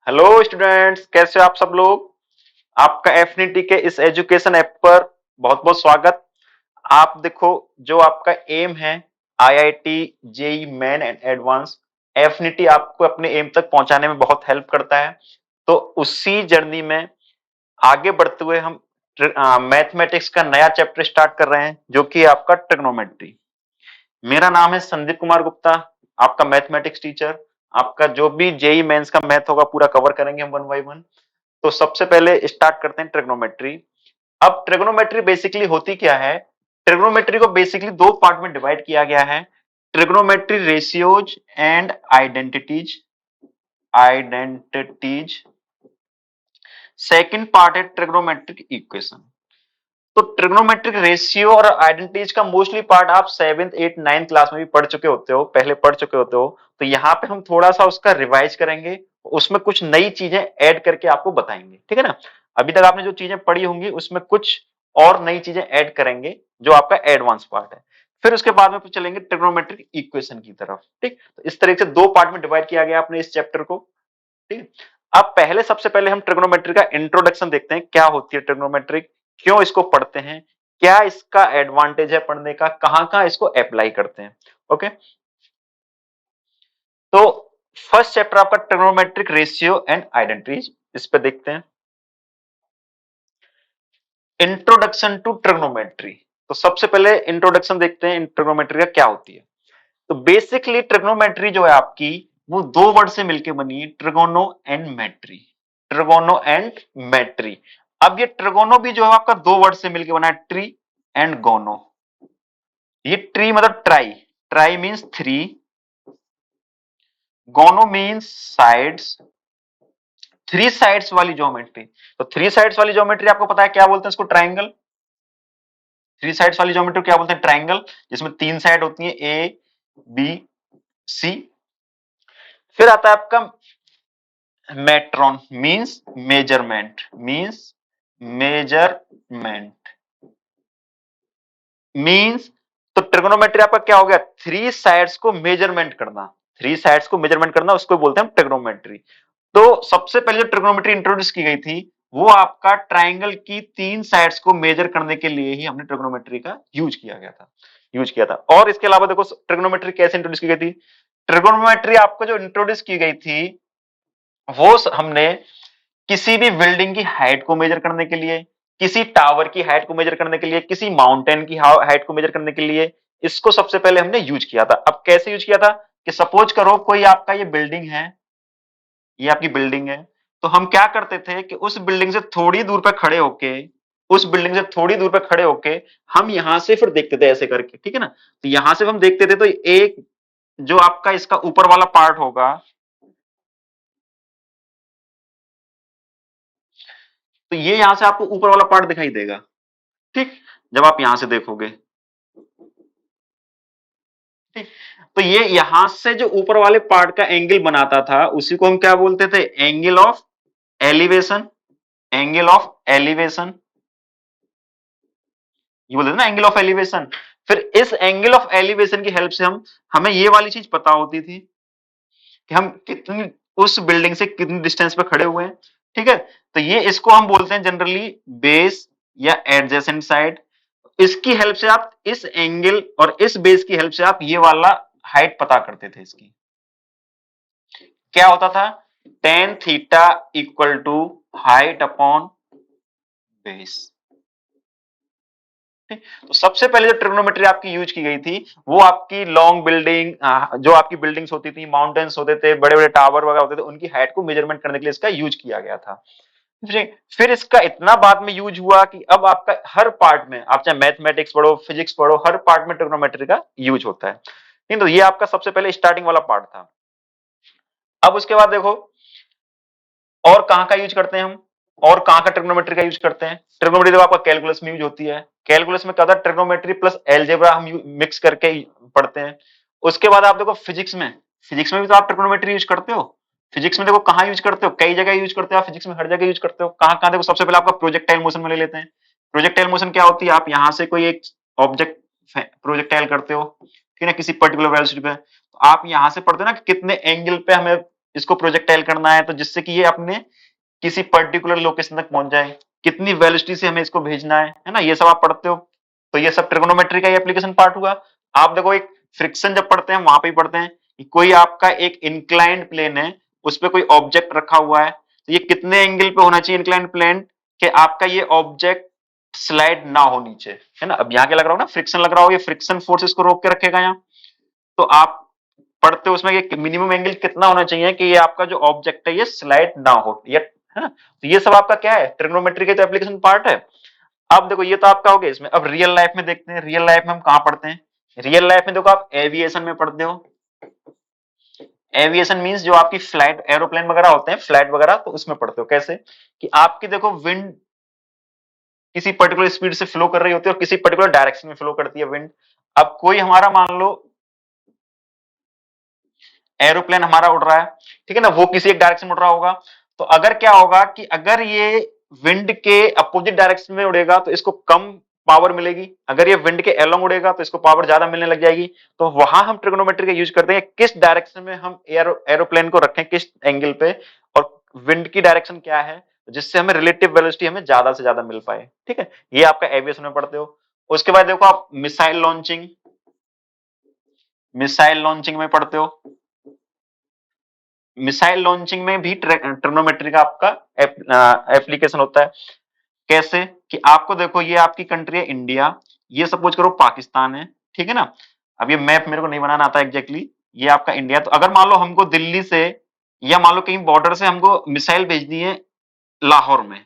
Hello students, कैसे हो आप सब लोग। आपका एफनिटी के इस एजुकेशन ऐप पर बहुत बहुत स्वागत। आप देखो, जो आपका एम है IIT JEE main and advance, affinity आपको अपने एम तक पहुंचाने में बहुत हेल्प करता है। तो उसी जर्नी में आगे बढ़ते हुए हम मैथमेटिक्स का नया चैप्टर स्टार्ट कर रहे हैं, जो कि आपका ट्रिग्नोमेट्री। मेरा नाम है संदीप कुमार गुप्ता, आपका मैथमेटिक्स टीचर। आपका जो भी जेई मेंस का मैथ होगा पूरा कवर करेंगे हम वन बाय वन। तो सबसे पहले स्टार्ट करते हैं ट्रिग्नोमेट्री। अब ट्रिग्नोमेट्री बेसिकली होती क्या है? ट्रिग्नोमेट्री को बेसिकली दो पार्ट में डिवाइड किया गया है, trigonometry ratios and identities. Identities second part है ट्रिग्नोमेट्रिक इक्वेशन। तो ट्रिग्नोमेट्रिक रेशियो और आइडेंटिटीज का मोस्टली पार्ट आप 7th 8th 9th क्लास में भी पढ़ चुके होते हो, पहले पढ़ चुके होते हो। तो यहाँ पे हम थोड़ा सा उसका रिवाइज करेंगे, उसमें कुछ नई चीजें ऐड करके आपको बताएंगे, ठीक है ना। अभी तक आपने जो चीजें पढ़ी होंगी उसमें कुछ और नई चीजें ऐड करेंगे, जो आपका एडवांस पार्ट है। फिर उसके बाद में चलेंगे ट्रिग्नोमेट्रिक इक्वेशन की तरफ। ठीक, तो इस तरह से दो पार्ट में डिवाइड किया गया अपने इस चैप्टर को। ठीक है। अब पहले सबसे पहले हम ट्रिग्नोमेट्री का इंट्रोडक्शन देखते हैं, क्या होती है ट्रिग्नोमेट्री, क्यों इसको पढ़ते हैं, क्या इसका एडवांटेज है पढ़ने का, कहां कहां इसको अप्लाई करते हैं। ओके, तो फर्स्ट चैप्टर आपका ट्रिग्नोमेट्रिक रेशियो एंड आइडेंटिटीज, इस पे देखते हैं। Introduction to trigonometry. तो सबसे पहले इंट्रोडक्शन देखते हैं ट्रिग्नोमेट्री का क्या होती है। तो बेसिकली ट्रिग्नोमेट्री जो है आपकी, वो दो वर्ड से मिलकर बनी है, ट्रिगोनो एंड मेट्री। ट्रिगोनो एंड मेट्री। अब ये ट्रिगोनो भी जो है आपका दो वर्ड से मिलकर बना है, ट्री एंड गोनो। ये ट्री मतलब ट्राई, ट्राई मींस थ्री, गोनो मींस साइड्स, थ्री साइड्स वाली ज्योमेट्री। तो थ्री साइड्स वाली ज्योमेट्री आपको पता है क्या बोलते हैं इसको, ट्राइंगल। थ्री साइड्स वाली ज्योमेट्री क्या बोलते हैं, ट्राइंगल, जिसमें तीन साइड होती है, ए बी सी। फिर आता है आपका metron, means measurement, means measurement means. तो ट्रिग्नोमेट्री आपका क्या हो गया, थ्री साइड्स को मेजरमेंट करना, थ्री साइड्स को मेजरमेंट करना, उसको बोलते हैं ट्रिग्नोमेट्री। तो सबसे पहले जो ट्रिग्नोमेट्री इंट्रोड्यूस की गई थी, वो आपका ट्राइंगल की तीन साइड्स को मेजर करने के लिए ही हमने ट्रिग्नोमेट्री का यूज किया था। और इसके अलावा देखो ट्रिग्नोमेट्री कैसे इंट्रोड्यूस की गई थी। ट्रिग्नोमेट्री आपको जो इंट्रोड्यूस की गई थी, वो हमने किसी भी बिल्डिंग की हाइट को मेजर करने के लिए, किसी टावर की हाइट को मेजर करने के लिए, किसी माउंटेन की हाइट को मेजर करने के लिए इसको सबसे पहले हमने यूज किया था। अब कैसे यूज किया था, कि सपोज करो कोई आपका ये बिल्डिंग है, ये आपकी बिल्डिंग है। तो हम क्या करते थे कि उस बिल्डिंग से थोड़ी दूर पे खड़े होके, उस बिल्डिंग से थोड़ी दूर पे खड़े होके हम यहां से फिर देखते थे ऐसे करके, ठीक है ना। तो यहां से हम देखते थे, तो एक जो आपका इसका ऊपर वाला पार्ट होगा, तो ये यहां से आपको ऊपर वाला पार्ट दिखाई देगा। ठीक, जब आप यहां से देखोगे, ठीक, तो ये यहां से जो ऊपर वाले पार्ट का एंगल बनाता था, उसी को हम क्या बोलते थे, angle of elevation. Angle of elevation, ये बोलते थे ना, एंगल ऑफ एलिवेशन। फिर इस एंगल ऑफ एलिवेशन की हेल्प से हमें ये वाली चीज पता होती थी कि हम कितनी, उस बिल्डिंग से कितनी डिस्टेंस पे खड़े हुए हैं। ठीक है, तो ये इसको हम बोलते हैं जनरली बेस या एडजेसेंट साइड। इसकी हेल्प से आप इस एंगल और इस बेस की हेल्प से आप ये वाला हाइट पता करते थे इसकी। क्या होता था, tan theta equal to height upon base. तो सबसे पहले जो ट्रिग्नोमेट्री आपकी यूज की गई थी, वो आपकी लॉन्ग बिल्डिंग, जो आपकी बिल्डिंग्स होती थी, माउंटेन्स होते थे, बड़े बड़े टावर वगैरह होते थे, उनकी हाइट को मेजरमेंट करने के लिए इसका यूज किया गया था। फिर इसका इतना बाद में यूज हुआ कि अब आपका हर पार्ट में, आप चाहे मैथमेटिक्स पढ़ो, फिजिक्स पढ़ो, हर पार्ट में ट्रिग्नोमेट्री का यूज होता है। नहीं, तो ये आपका सबसे पहले स्टार्टिंग वाला पार्ट था। अब उसके बाद देखो और कहां का यूज करते हैं हम, और कहां का ट्रिग्नोमेट्री का यूज करते हैं। ट्रिग्नोमेट्री देखो आपका कैलकुलस में यूज होती है। कैलकुलस में क्या होता है, ट्रिग्नोमेट्री प्लस अलजेब्रा हम मिक्स करके पढ़ते हैं। उसके बाद आप देखो फिजिक्स में, फिजिक्स में भी तो आप ट्रिग्नोमेट्री यूज करते हो। फिजिक्स में देखो कहां यूज करते हो, कई जगह यूज करते हो आप, फिजिक्स में हर जगह यूज करते हो। कहां कहां देखो, सबसे पहले आपका प्रोजेक्टाइल मोशन में ले लेते हैं। प्रोजेक्टाइल मोशन क्या होती है, आप यहां से कोई एक ऑब्जेक्ट प्रोजेक्टाइल करते हो, ठीक है ना, किसी पर्टिकुलर वेलोसिटी पे, तो आप यहां से पढ़ते हो ना कि कितने एंगल पे हमें इसको प्रोजेक्टाइल करना है, तो जिससे कि ये अपने किसी पर्टिकुलर लोकेशन तक पहुंच जाए, कितनी वेलोसिटी से हमें इसको भेजना है ना, ये सब आप पढ़ते हो। तो ये सब ट्रिग्नोमेट्री का एप्लीकेशन पार्ट हुआ। आप देखो एक फ्रिक्शन जब पढ़ते हैं वहां पे ही पढ़ते हैं कि कोई आपका एक इंक्लाइंड प्लेन है, उस पर कोई ऑब्जेक्ट रखा हुआ है, तो ये कितने एंगल पे होना चाहिए इंक्लाइंड प्लेन कि आपका ये ऑब्जेक्ट स्लाइड ना हो नीचे, है ना। अब यहाँ क्या लग रहा हो ना, फ्रिक्शन लग रहा हो, ये फ्रिक्शन फोर्स इसको रोक के रखेगा यहाँ। तो आप पढ़ते हो उसमें कि मिनिमम एंगल कितना होना चाहिए कि ये आपका जो ऑब्जेक्ट है ये स्लाइड ना हो, ये है ना। तो ये सब आपका क्या है, ट्रिग्नोमेट्री का तो एप्लीकेशन पार्ट है। अब देखो ये तो आपका हो गया इसमें। अब रियल लाइफ में देखते हैं, रियल लाइफ में हम कहां पढ़ते हैं। रियल लाइफ में देखो आप एविएशन में पढ़ते हो। एविएशन मींस जो आपकी फ्लाइट एरोप्लेन वगैरह होते हैं, फ्लाइट वगैरह, तो उसमें पढ़ते हो कैसे कि आपकी देखो विंड किसी पर्टिकुलर स्पीड से फ्लो कर रही होती है और किसी पर्टिकुलर डायरेक्शन में फ्लो करती है विंड। अब कोई हमारा मान लो एरोप्लेन हमारा उड़ रहा है, ठीक है ना, वो किसी एक डायरेक्शन में उड़ रहा होगा। तो अगर क्या होगा कि अगर ये विंड के अपोजिट डायरेक्शन में उड़ेगा तो इसको कम पावर मिलेगी, अगर ये विंड के अलोंग उड़ेगा तो इसको पावर ज्यादा मिलने लग जाएगी। तो वहां हम ट्रिग्नोमेट्री का यूज करते हैं, किस डायरेक्शन में हम एरोप्लेन को रखें, किस एंगल पे, और विंड की डायरेक्शन क्या है, जिससे हमें रिलेटिव वेलोसिटी हमें ज्यादा से ज्यादा मिल पाए। ठीक है, ये आपका एविएशन में पढ़ते हो। उसके बाद देखो आप मिसाइल लॉन्चिंग, मिसाइल लॉन्चिंग में पढ़ते हो। मिसाइल लॉन्चिंग में भी ट्रिग्नोमेट्री का आपका एप्लीकेशन होता है। कैसे कि आपको देखो ये आपकी कंट्री है इंडिया, ये सपोज करो पाकिस्तान है, ठीक है ना। अब ये मैप मेरे को नहीं बनाना आता एग्जैक्टली, ये आपका इंडिया। तो अगर मान लो हमको दिल्ली से या मान लो कहीं बॉर्डर से हमको मिसाइल भेजनी है लाहौर में,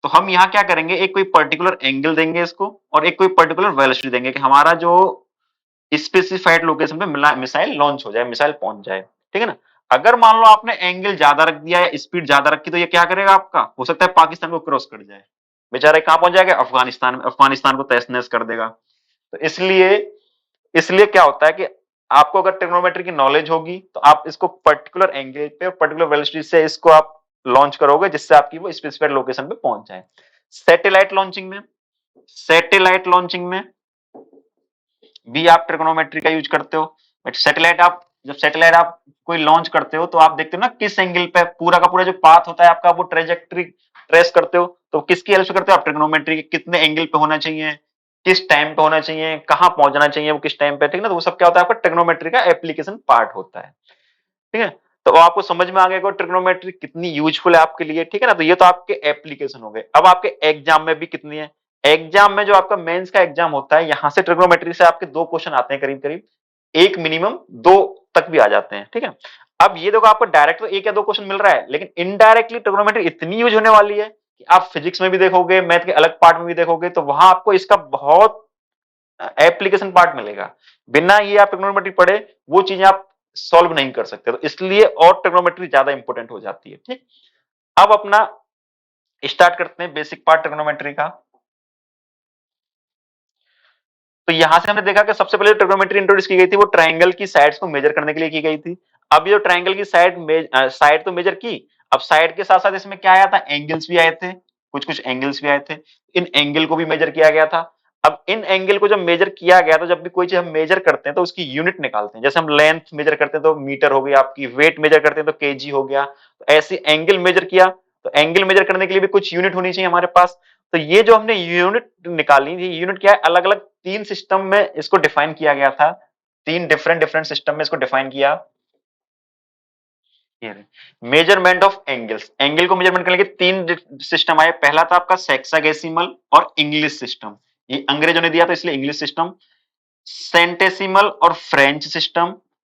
तो हम यहाँ क्या करेंगे, एक कोई पर्टिकुलर एंगल देंगे इसको और एक कोई पर्टिकुलर वेलोसिटी देंगे कि हमारा जो स्पेसिफाइड लोकेशन पे मिसाइल लॉन्च हो जाए, मिसाइल पहुंच जाए। ठीक है ना। अगर मान लो आपने एंगल ज्यादा रख दिया या स्पीड ज्यादा रखी, तो ये क्या करेगा, आपका हो सकता है पाकिस्तान को क्रॉस कर जाए, बेचारे कहां पहुंच जाएगा, अफगानिस्तान में, अफगानिस्तान को तहस नहस कर देगा। तो इसलिए इसलिए क्या होता है कि आपको अगर ट्रिग्नोमेट्री की नॉलेज होगी तो आप इसको पर्टिकुलर एंगल पे और पर्टिकुलर वेलोसिटी से इसको आप लॉन्च करोगे, जिससे आपकी वो स्पेसिफाइड लोकेशन पे पहुंच जाए। सैटेलाइट लॉन्चिंग में, सैटेलाइट लॉन्चिंग में भी आप ट्रिग्नोमेट्री का यूज करते हो। बट सैटेलाइट आप जब सैटेलाइट आप कोई लॉन्च करते हो तो आप देखते हो ना किस एंगल पे पूरा का पूरा जो पाथ होता है आपका, वो ट्रेजेक्टरी ट्रेस करते हो। तो किसकी हेल्प से करते हो आप, ट्रिग्नोमेट्री के, कितने एंगल पे होना चाहिए, किस टाइम पे होना चाहिए, कहां पहुंचना चाहिए वो किस टाइम पे, ठीक है ना। तो वो सब क्या होता है, आपका ट्रिग्नोमेट्री का एप्लीकेशन पार्ट होता है। ठीक है, तो आपको समझ में आ गया ट्रिग्नोमेट्री कितनी यूजफुल है आपके लिए। ठीक है ना, तो ये तो आपके एप्लीकेशन हो गए। अब आपके एग्जाम में भी कितनी है, एग्जाम में जो आपका मेंस का एग्जाम होता है, यहां से ट्रिग्नोमेट्री से आपके 2 क्वेश्चन आते हैं करीब करीब, एक मिनिमम 2 तक भी आ जाते हैं। ठीक है, अब ये देखो आपको डायरेक्ट तो 1 या 2 क्वेश्चन मिल रहा है, लेकिन इनडायरेक्टली ट्रिग्नोमेट्री इतनी यूज होने वाली है कि आप फिजिक्स में भी देखोगे, मैथ के अलग पार्ट में भी देखोगे, तो वहां आपको इसका बहुत एप्लीकेशन पार्ट मिलेगा। बिना ये आप ट्रिग्नोमेट्री पढ़े वो चीजें आप सॉल्व नहीं कर सकते, तो इसलिए और ट्रिग्नोमेट्री ज्यादा इंपॉर्टेंट हो जाती है। ठीक, अब अपना स्टार्ट करते हैं बेसिक पार्ट ट्रिग्नोमेट्री का। तो यहां से हमने देखा कि सबसे पहले ट्रिग्नोमेट्री इंट्रोड्यूस की गई थी वो ट्रायंगल की साइड्स को मेजर करने के लिए की गई थी। अब ये ट्रायंगल की साइड तो मेजर की, अब साइड के साथ साथ इसमें क्या आया था, एंगल्स भी आए थे, कुछ कुछ एंगल्स भी आए थे, इन एंगल को भी मेजर किया गया था। अब इन एंगल को जब मेजर किया गया तो जब भी कोई चीज हम मेजर करते हैं तो उसकी यूनिट निकालते हैं, जैसे हम लेंथ मेजर करते हैं तो मीटर हो गया आपकी, वेट मेजर करते हैं तो केजी हो गया। तो ऐसे एंगल मेजर किया, तो एंगल मेजर करने के लिए भी कुछ यूनिट होनी चाहिए हमारे पास। तो ये जो हमने यूनिट निकाली थी, यूनिट क्या है, अलग अलग 3 सिस्टम में इसको डिफाइन किया गया था, 3 डिफरेंट डिफरेंट सिस्टम में इसको डिफाइन किया। मेजरमेंट ऑफ एंगल्स, एंगल को मेजरमेंट करने के 3 सिस्टम आए। पहला था आपका सेक्सागेसिमल और इंग्लिश सिस्टम, ये अंग्रेजों ने दिया था इसलिए इंग्लिश सिस्टम। सेंटेसिमल और फ्रेंच सिस्टम।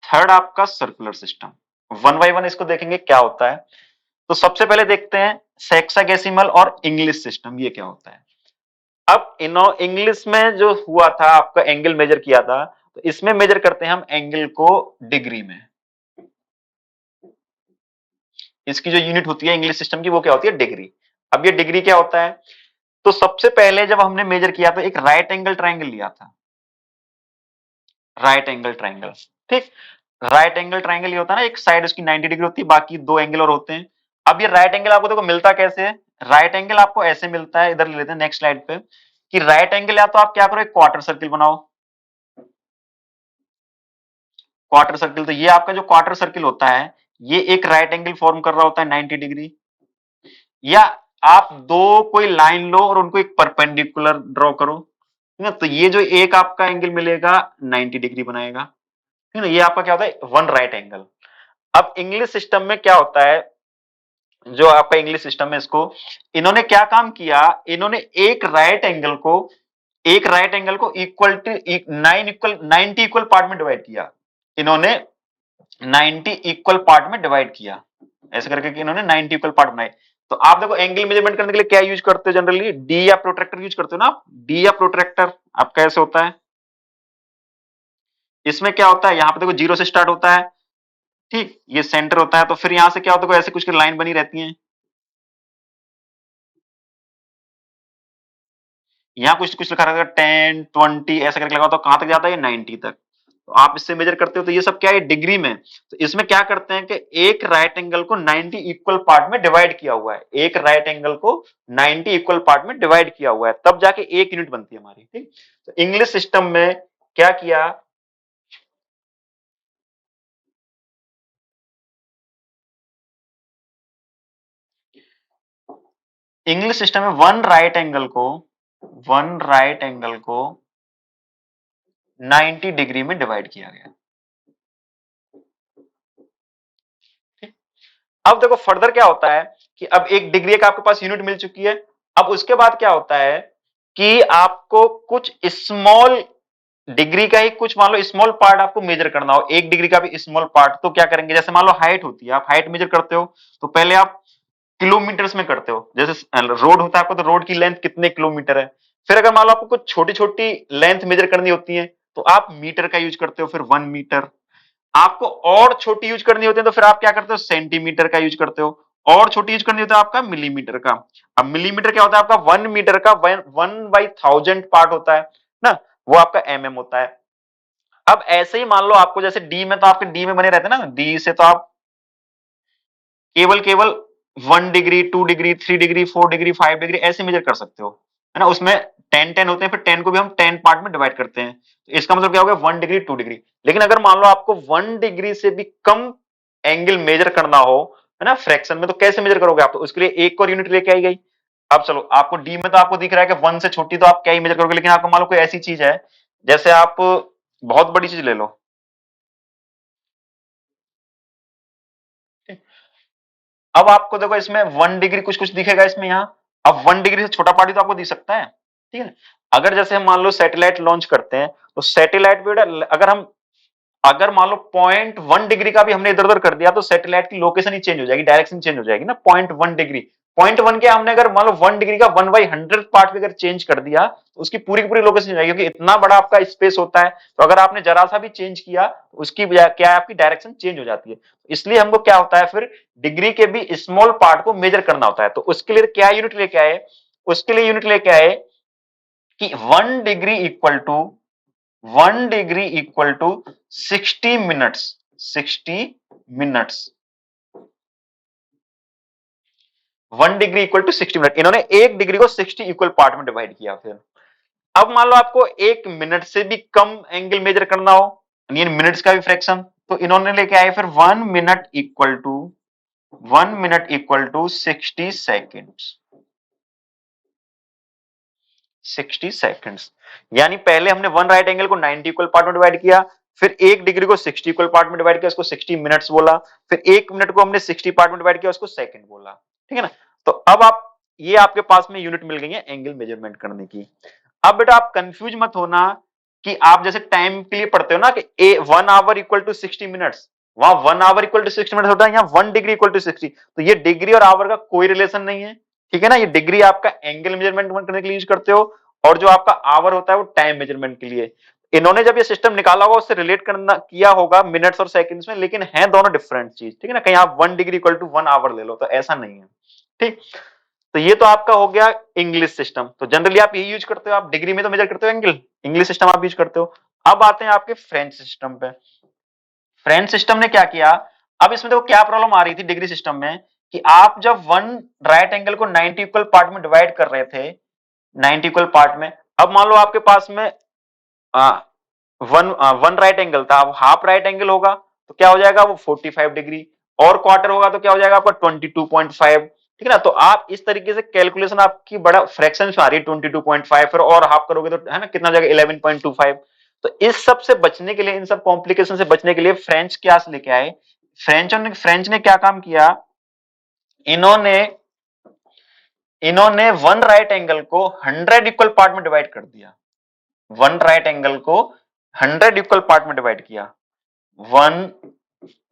थर्ड आपका circular system. One by one इसको देखेंगे क्या होता है। तो सबसे पहले देखते हैं सेक्सागेसिमल और इंग्लिश सिस्टम, ये क्या होता है। अब इनो इंग्लिश में जो हुआ था आपका एंगल मेजर किया था, तो इसमें मेजर करते हैं हम एंगल को डिग्री में। इसकी जो यूनिट होती है इंग्लिश सिस्टम की वो क्या होती है, डिग्री। अब ये डिग्री क्या होता है, तो सबसे पहले जब हमने मेजर किया तो एक राइट एंगल ट्रायंगल लिया था, राइट एंगल ट्रायंगल। ठीक, राइट एंगल ट्रायंगल ये होता है ना, एक साइड उसकी 90 डिग्री होती है, बाकी 2 एंगल और होते हैं। अब ये राइट एंगल आपको देखो मिलता कैसे है, राइट एंगल आपको ऐसे मिलता है, इधर ले लेते हैं नेक्स्ट स्लाइड पे, कि राइट एंगल या तो आप क्या करो, एक क्वार्टर सर्किल बनाओ। क्वार्टर सर्किल, तो ये आपका जो क्वार्टर सर्किल होता है, ये एक राइट एंगल फॉर्म कर रहा होता है 90 डिग्री, या आप दो कोई लाइन लो और उनको एक परपेंडिकुलर ड्रॉ करो, ठीक है, तो ये जो एक आपका एंगल मिलेगा 90 डिग्री बनाएगा, ठीक है ना, ये आपका क्या होता है वन राइट एंगल। अब इंग्लिश सिस्टम में क्या होता है, जो आपका इंग्लिश सिस्टम है इसको इन्होंने क्या काम किया, इन्होंने एक राइट एंगल को इक्वल टू 90 इक्वल पार्ट में डिवाइड किया, इन्होंने 90 इक्वल पार्ट में डिवाइड किया, ऐसे करके कि इन्होंने 90 इक्वल पार्ट बनाए। तो आप देखो एंगल मेजरमेंट करने के लिए क्या यूज करते हो जनरली, डी या प्रोट्रैक्टर यूज करते हो ना आप, डी या प्रोट्रैक्टर आपका ऐसे होता है, इसमें क्या होता है यहाँ पे देखो जीरो से स्टार्ट होता है, ठीक, ये सेंटर होता है, तो फिर यहां से क्या होता है ऐसे कुछ लाइन बनी रहती है, यहाँ कुछ लिखा रहेगा 10 20 ऐसा करके लगा, तो कहां तक जाता है ये 90 तक, तो आप इससे मेजर करते हो, तो ये सब क्या है डिग्री में। तो इसमें क्या करते हैं कि एक राइट एंगल को 90 इक्वल पार्ट में डिवाइड किया हुआ है, एक राइट एंगल को 90 इक्वल पार्ट में डिवाइड किया हुआ है, तब जाके एक यूनिट बनती है हमारी, ठीक। तो इंग्लिश सिस्टम में क्या किया, इंग्लिश सिस्टम में वन राइट एंगल को 90 डिग्री में डिवाइड किया गया। अब देखो फर्दर क्या होता है कि अब एक डिग्री का आपके पास यूनिट मिल चुकी है, अब उसके बाद क्या होता है कि आपको कुछ स्मॉल डिग्री का ही कुछ मान लो स्मॉल पार्ट आपको मेजर करना हो, एक डिग्री का भी स्मॉल पार्ट, तो क्या करेंगे, जैसे मान लो हाइट होती है, आप हाइट मेजर करते हो तो पहले आप किलोमीटर्स में करते हो, जैसे रोड होता है आपको, तो रोड की लेंथ कितने किलोमीटर है, फिर अगर मान लो आपको कुछ छोटी छोटी लेंथ मेजर करनी होती है तो आप मीटर का यूज करते हो, फिर 1 मीटर, आपको और छोटी यूज करनी होती है तो फिर आप क्या करते हो सेंटीमीटर का यूज करते हो, और छोटी यूज करनी होती है आपका मिलीमीटर का। अब मिलीमीटर क्या होता है आपका 1 मीटर का 1/1000 पार्ट होता है ना, वो आपका होता है। अब ऐसे ही मान लो आपको जैसे डी में, तो आपके डी में बने रहते हैं ना, डी से तो आप केवल केवल 1 degree 2 degree 3 degree 4 degree 5 degree ऐसे मेजर कर सकते हो, है ना, उसमें 10 10 होते हैं, फिर 10 को भी हम 10 पार्ट में डिवाइड करते हैं, तो इसका मतलब क्या हो गया 1 डिग्री 2 डिग्री। लेकिन अगर मान लो आपको 1 डिग्री से भी कम एंगल मेजर करना हो, है ना, फ्रैक्शन में, तो कैसे मेजर करोगे आप, तो उसके लिए एक और यूनिट लेके आई गई। अब चलो आपको डी में तो आपको दिख रहा है कि 1 से छोटी तो आप क्या ही मेजर करोगे, लेकिन आपको मान लो कोई ऐसी चीज है, जैसे आप बहुत बड़ी चीज ले लो, अब आपको देखो इसमें 1 डिग्री कुछ कुछ दिखेगा इसमें यहाँ, अब 1 डिग्री से छोटा पार्ट तो आपको दिख सकता है, ठीक है। अगर जैसे हम मान लो सैटेलाइट लॉन्च करते हैं, तो सैटेलाइट पे अगर मान लो 0.1 डिग्री का भी हमने इधर उधर कर दिया, तो सैटेलाइट की लोकेशन ही चेंज हो जाएगी, डायरेक्शन चेंज हो जाएगी ना, 0.1 डिग्री, 0.1 के हमने अगर मान लो 1 डिग्री का 1/100 पार्ट भी अगर चेंज कर दिया, तो उसकी पूरी की पूरी लोकेशन जाएगी, क्योंकि इतना बड़ा आपका स्पेस होता है, तो अगर आपने जरा सा भी चेंज किया तो उसकी क्या है आपकी डायरेक्शन चेंज हो जाती है। इसलिए हमको क्या होता है फिर डिग्री के भी स्मॉल पार्ट को मेजर करना होता है, तो उसके लिए क्या यूनिट लेके आए, उसके लिए यूनिट लेके आए कि 1 degree equal to 60 minutes, 60 minutes, 1 degree equal to 60 minute, इन्होंने 1 डिग्री को 60 इक्वल पार्ट में डिवाइड किया। फिर अब मान लो आपको 1 मिनट से भी कम एंगल मेजर करना हो, यानी मिनट्स का भी फ्रैक्शन, तो इन्होंने लेके आए फिर 1 minute equal to 60 seconds, 60 seconds, यानी पहले हमने वन राइट एंगल को 90 इक्वल पार्ट में डिवाइड किया, फिर 1 डिग्री को 60 इक्वल पार्ट में डिवाइड किया, उसको 60 मिनट्स बोला, फिर 1 मिनट को हमने 60 पार्ट में डिवाइड किया, उसको सेकंड बोला, ठीक है ना। तो अब आप ये आपके पास में यूनिट मिल गई है एंगल मेजरमेंट करने की। अब बेटा आप कंफ्यूज मत होना कि आप जैसे टाइम के लिए पढ़ते हो ना कि 1 आवर इक्वल टू 60 मिनट्स, वहां 1 आवर इक्वल टू 60 मिनट्स होता है, यहाँ 1 डिग्री इक्वल टू 60, तो ये डिग्री और आवर का कोई रिलेशन नहीं है, ठीक है ना, ये डिग्री आपका एंगल मेजरमेंट करने के लिए यूज करते हो, और जो आपका आवर होता है वो टाइम मेजरमेंट के लिए। इन्होंने जब ये सिस्टम निकाला होगा उससे रिलेट करना किया होगा मिनट्स और सेकंड्स में, लेकिन है दोनों डिफरेंट चीज, ठीक है ना, कहीं आप 1 डिग्री इक्वल टू 1 आवर ले लो तो ऐसा नहीं है, ठीक। तो ये तो आपका हो गया इंग्लिश सिस्टम, तो जनरली आप यही यूज करते हो, आप डिग्री में तो मेजर करते हो एंगल, इंग्लिश सिस्टम आप यूज करते हो। अब आते हैं आपके फ्रेंच सिस्टम पे। फ्रेंच सिस्टम ने क्या किया, अब इसमें देखो क्या प्रॉब्लम आ रही थी डिग्री सिस्टम में, कि आप जब वन राइट एंगल को 90 इक्वल पार्ट में डिवाइड कर रहे थे, 90 इक्वल पार्ट में, अब मान लो आपके पास में वन वन राइट एंगल था, अब हाफ राइट एंगल होगा तो क्या हो जाएगा वो 45 डिग्री, और क्वार्टर होगा तो क्या हो जाएगा आपका 22.5, ठीक है ना। तो आप इस तरीके से कैलकुलेशन आपकी बड़ा फ्रैक्शन में आ रही है 22.5, फिर और हाफ करोगे तो है ना कितना हो जाएगा 11.25। तो इस सब से बचने के लिए, इन सब कॉम्प्लिकेशन से बचने के लिए फ्रेंच क्या लेके आए, फ्रेंच ने क्या काम किया, इन्होंने इन्होंने वन राइट एंगल को 100 इक्वल पार्ट में डिवाइड कर दिया। वन राइट एंगल को 100 इक्वल पार्ट में डिवाइड किया। One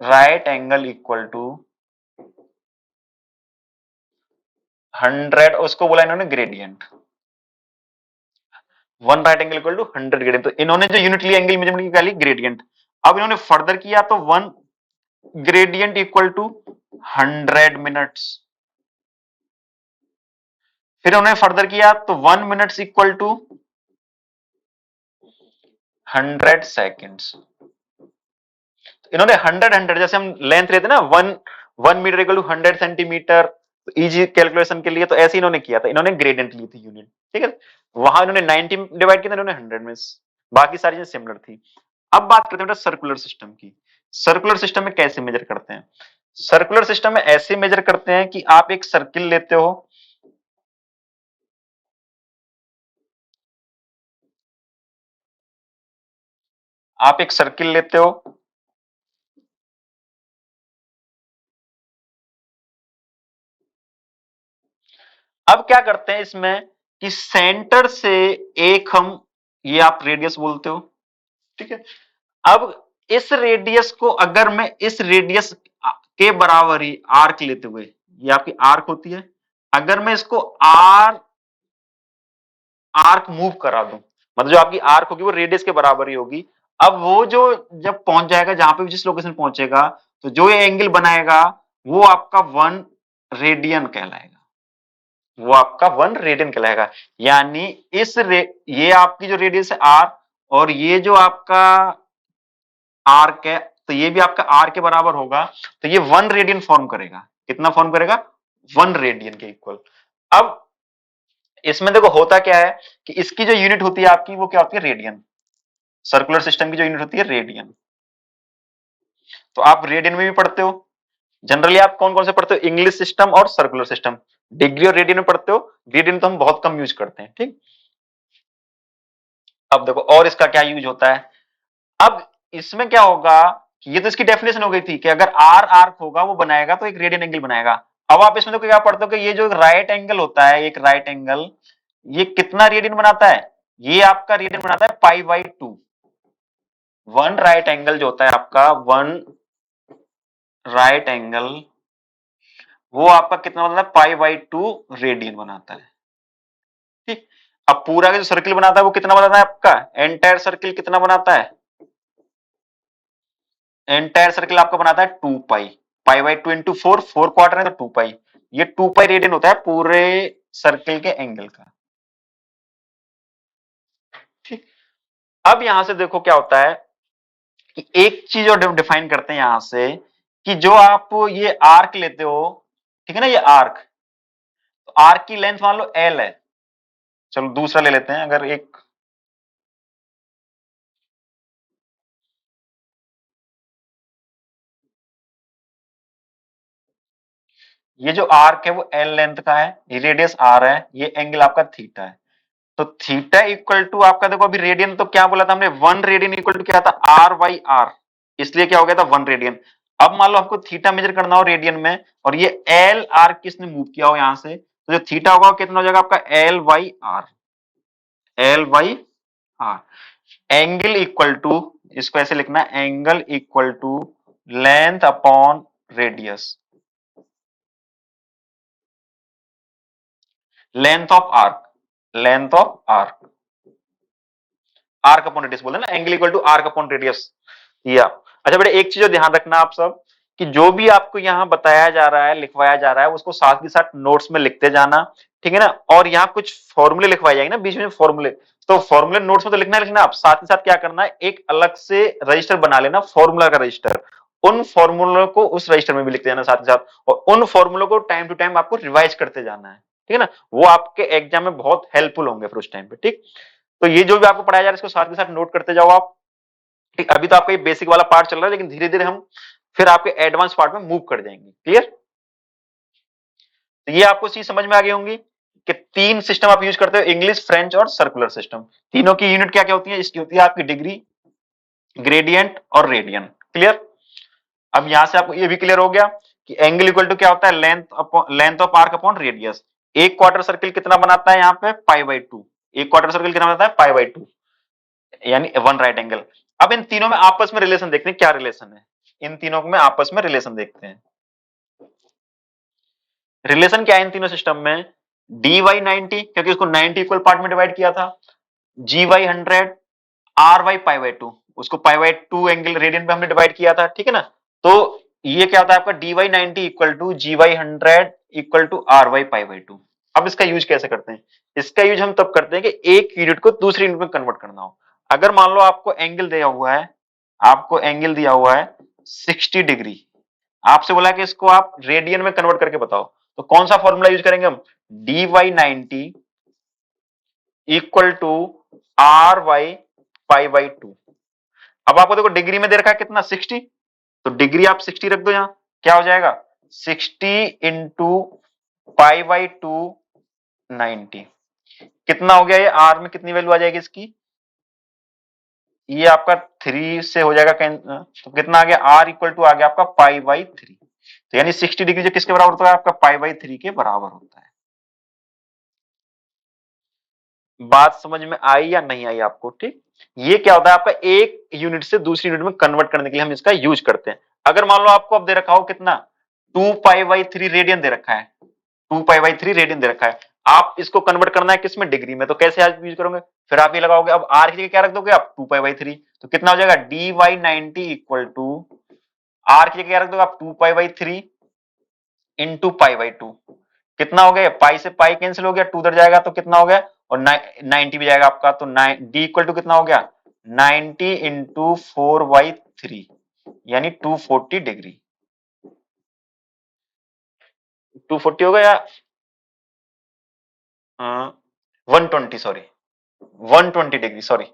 right angle equal to 100, उसको बोला इन्होंने gradient. One right angle equal to 100 gradient. तो इन्होंने जो यूनिट लिया एंगल मेजरमेंट की निकाली ग्रेडियंट। अब इन्होंने फर्दर किया तो one gradient equal to 100 minutes. फिर उन्होंने फर्दर किया तो 1 मिनट्स इक्वल टू 100 सेकेंड्स। इन्होंने 100 जैसे हम लेंथ लेते ना 1 metre equal to 100 centimetre, easy calculation के लिए, तो ऐसे इन्होंने किया था, इन्होंने ग्रेडियंट ली थी यूनिट, ठीक है। वहां इन्होंने 90 डिवाइड किया था, इन्होंने 100 में, बाकी सारी चीजें सिमिलर थी। अब बात करते हैं सर्कुलर सिस्टम की। सर्कुलर सिस्टम में कैसे मेजर करते हैं? सर्कुलर सिस्टम में ऐसे मेजर करते हैं कि आप एक सर्किल लेते हो, आप एक सर्किल लेते हो, अब क्या करते हैं इसमें कि सेंटर से एक हम, ये आप रेडियस बोलते हो, ठीक है। अब इस रेडियस को अगर मैं इस रेडियस के बराबर ही आर्क लेते हुए, ये आपकी आर्क होती है, अगर मैं इसको आर्क मूव करा दूं, मतलब जो आपकी आर्क होगी वो रेडियस के बराबर ही होगी। अब वो जो जब पहुंच जाएगा जहां पे जिस लोकेशन पहुंचेगा, तो जो ये एंगल बनाएगा वो आपका 1 रेडियन कहलाएगा, वो आपका 1 रेडियन कहलाएगा। यानी ये आपकी जो रेडियस है आर, और ये जो आपका आर्क है, तो ये भी आपका आर के बराबर होगा, तो ये 1 रेडियन फॉर्म करेगा। कितना फॉर्म करेगा? 1 रेडियन के इक्वल। अब इसमें देखो होता क्या है कि इसकी जो यूनिट होती है आपकी, वो क्या होती है? रेडियन। सर्कुलर सिस्टम की जो यूनिट होती है रेडियन। तो आप रेडियन में भी पढ़ते हो, जनरली आप कौन कौन से पढ़ते हो? इंग्लिश सिस्टम और सर्कुलर सिस्टम, डिग्री और रेडियन में पढ़ते हो। रेडियन तो हम बहुत कम यूज करते हैं, ठीक। अब देखो और इसका क्या यूज होता है। अब इसमें क्या होगा कि ये तो इसकी डेफिनेशन हो गई थी कि अगर आर आर्क होगा वो बनाएगा तो एक रेडियन एंगल बनाएगा। अब आप इसमें तो क्या पढ़ते हो कि ये जो राइट एंगल होता है, एक राइट एंगल, ये कितना रेडियन बनाता है? ये आपका रेडियन बनाता है π/2। वन राइट एंगल जो होता है आपका, वन राइट एंगल, वो आपका कितना बनाता है? π/2 रेडियन बनाता है, ठीक। अब पूरा का जो सर्किल बनाता है वो कितना बनाता है आपका? एंटायर सर्किल कितना बनाता है? एंटायर सर्किल आपका बनाता है 2 पाई, π/2 इंटू 4, 4 क्वार्टर है तो 2 पाई, ये 2 पाई रेडियन होता है पूरे सर्किल के एंगल का, ठीक। अब यहां से देखो क्या होता है कि एक चीज और डिफाइन करते हैं यहां से कि जो आप ये आर्क लेते हो, ठीक है ना, ये आर्क, तो आर्क की लेंथ मान लो एल है। चलो दूसरा ले लेते हैं, अगर एक, ये जो आर्क है वो एल लेंथ का है, ये रेडियस आर है, ये एंगल आपका थीटा है। तो थीटा इक्वल टू आपका, देखो अभी रेडियन तो क्या बोला था हमने, 1 रेडियन इक्वल टू क्या था? R/R, इसलिए क्या हो गया था 1 रेडियन। अब मान लो आपको थीटा मेजर करना हो रेडियन में, और ये एल आर किसने मूव किया हो यहां से, तो जो थीटा होगा वो कितना हो जाएगा आपका? L/R, L/R। Angle equal to, इसको ऐसे लिखना है, angle equal to length upon radius, length of arc, length of arc, arc upon radius बोले ना, angle equal to arc upon radius. या अच्छा बेटा, एक चीज और ध्यान रखना आप सब कि जो भी आपको यहाँ बताया जा रहा है, लिखवाया जा रहा है, उसको साथ के साथ नोट्स में लिखते जाना, ठीक है ना। और यहाँ कुछ फॉर्मूले लिखवाए जाएंगे ना बीच में, फॉर्मूले, तो फॉर्मूले नोट्स में तो लिखना है, लिखना आप साथ के साथ क्या करना है, एक अलग से रजिस्टर बना लेना, फॉर्मूला का रजिस्टर। उन फॉर्मूलों को उस रजिस्टर में भी लिखते जाना साथ के साथ, और उन फॉर्मूलों को टाइम टू टाइम आपको रिवाइज करते जाना है, ठीक है ना। वो आपके एग्जाम में बहुत हेल्पफुल होंगे फिर उस टाइम पे, ठीक। तो ये जो भी आपको पढ़ाया जा रहा है इसको साथ के साथ नोट करते जाओ आप, ठीक। अभी तो आपका ये बेसिक वाला पार्ट चल रहा है, लेकिन धीरे धीरे हम फिर आपके एडवांस पार्ट में मूव कर जाएंगे। क्लियर? तो ये आपको चीज समझ में आ गई होंगी कि तीन सिस्टम आप यूज करते हो, इंग्लिश, फ्रेंच और सर्कुलर सिस्टम। तीनों की यूनिट क्या क्या होती है? इसकी होती है आपकी डिग्री, ग्रेडियंट और रेडियन। क्लियर? अब यहां से आपको ये भी क्लियर हो गया कि एंगल इक्वल टू क्या होता है? Length of arc upon radius. एक क्वार्टर सर्किल कितना बनाता है? यहाँ पे पाई बाई टू। एक क्वार्टर सर्किल कितना बनाता है? पाई बाई टू, यानी वन राइट एंगल। अब इन तीनों में आपस में रिलेशन देखते हैं, क्या रिलेशन है इन तीनों में आपस में रिलेशन देखते हैं। रिलेशन क्या है इन तीनों सिस्टम में? डी वाई 90, क्योंकि उसको 90 इक्वल पार्ट में डिवाइड किया था, G Y 100, R Y pi by two, उसको pi by two angle radian पे हमने डिवाइड किया था। ठीक है ना? तो ये क्या होता है आपका? D by 90 equal to G Y 100 equal to R Y pi by two. अब इसका यूज कैसे करते हैं? इसका यूज हम तब करते हैं कि एक यूनिट को दूसरी यूनिट में कन्वर्ट करना हो। अगर मान लो आपको एंगल दिया हुआ है, आपको एंगल दिया हुआ है 60 डिग्री, आपसे बोला कि इसको आप रेडियन में कन्वर्ट करके बताओ, तो कौन सा फॉर्मूला यूज करेंगे हम? D by 90 equal to R Y pi by two. अब आपको देखो डिग्री में दे रखा है कितना? 60, तो डिग्री आप 60 रख दो यहां, क्या हो जाएगा? 60 इंटू पाई बाई टू 90, कितना हो गया? ये आर में कितनी वैल्यू आ जाएगी इसकी? ये आपका 3 से हो जाएगा तो कितना आ गया? आर इक्वल टू आ गया आपका पाई बाई थ्री। तो यानी 60 डिग्री जो किसके बराबर होता है? आपका पाई बाई थ्री के बराबर होता है। बात समझ में आई या नहीं आई आपको? ठीक, ये क्या होता है आपका? एक यूनिट से दूसरी यूनिट में कन्वर्ट करने के लिए हम इसका यूज करते हैं। अगर मान लो आपको अब दे रखा हो कितना? 2 पाई बाई 3 रेडियन दे रखा है, 2 पाई बाई 3 रेडियन दे रखा है, आप इसको कन्वर्ट करना है किसमें? डिग्री में। तो कैसे आप यूज करोगे? फिर आप ये लगाओगे, अब आर की जगह क्या रख दोगे आप? 2 पाई बाई 3, तो कितना हो जाएगा? D by 90 equal to R की जगह क्या रख दोगे आप? 2 pi by 3 into pi by two. कितना हो गया? पाई से पाई कैंसिल हो गया, टू उधर जाएगा तो कितना हो गया? और 90 भी जाएगा आपका, तो डी इक्वल टू कितना हो गया? 90 इंटू 4/3, यानी 240 डिग्री। 240 होगा या 120, सॉरी 120 डिग्री, सॉरी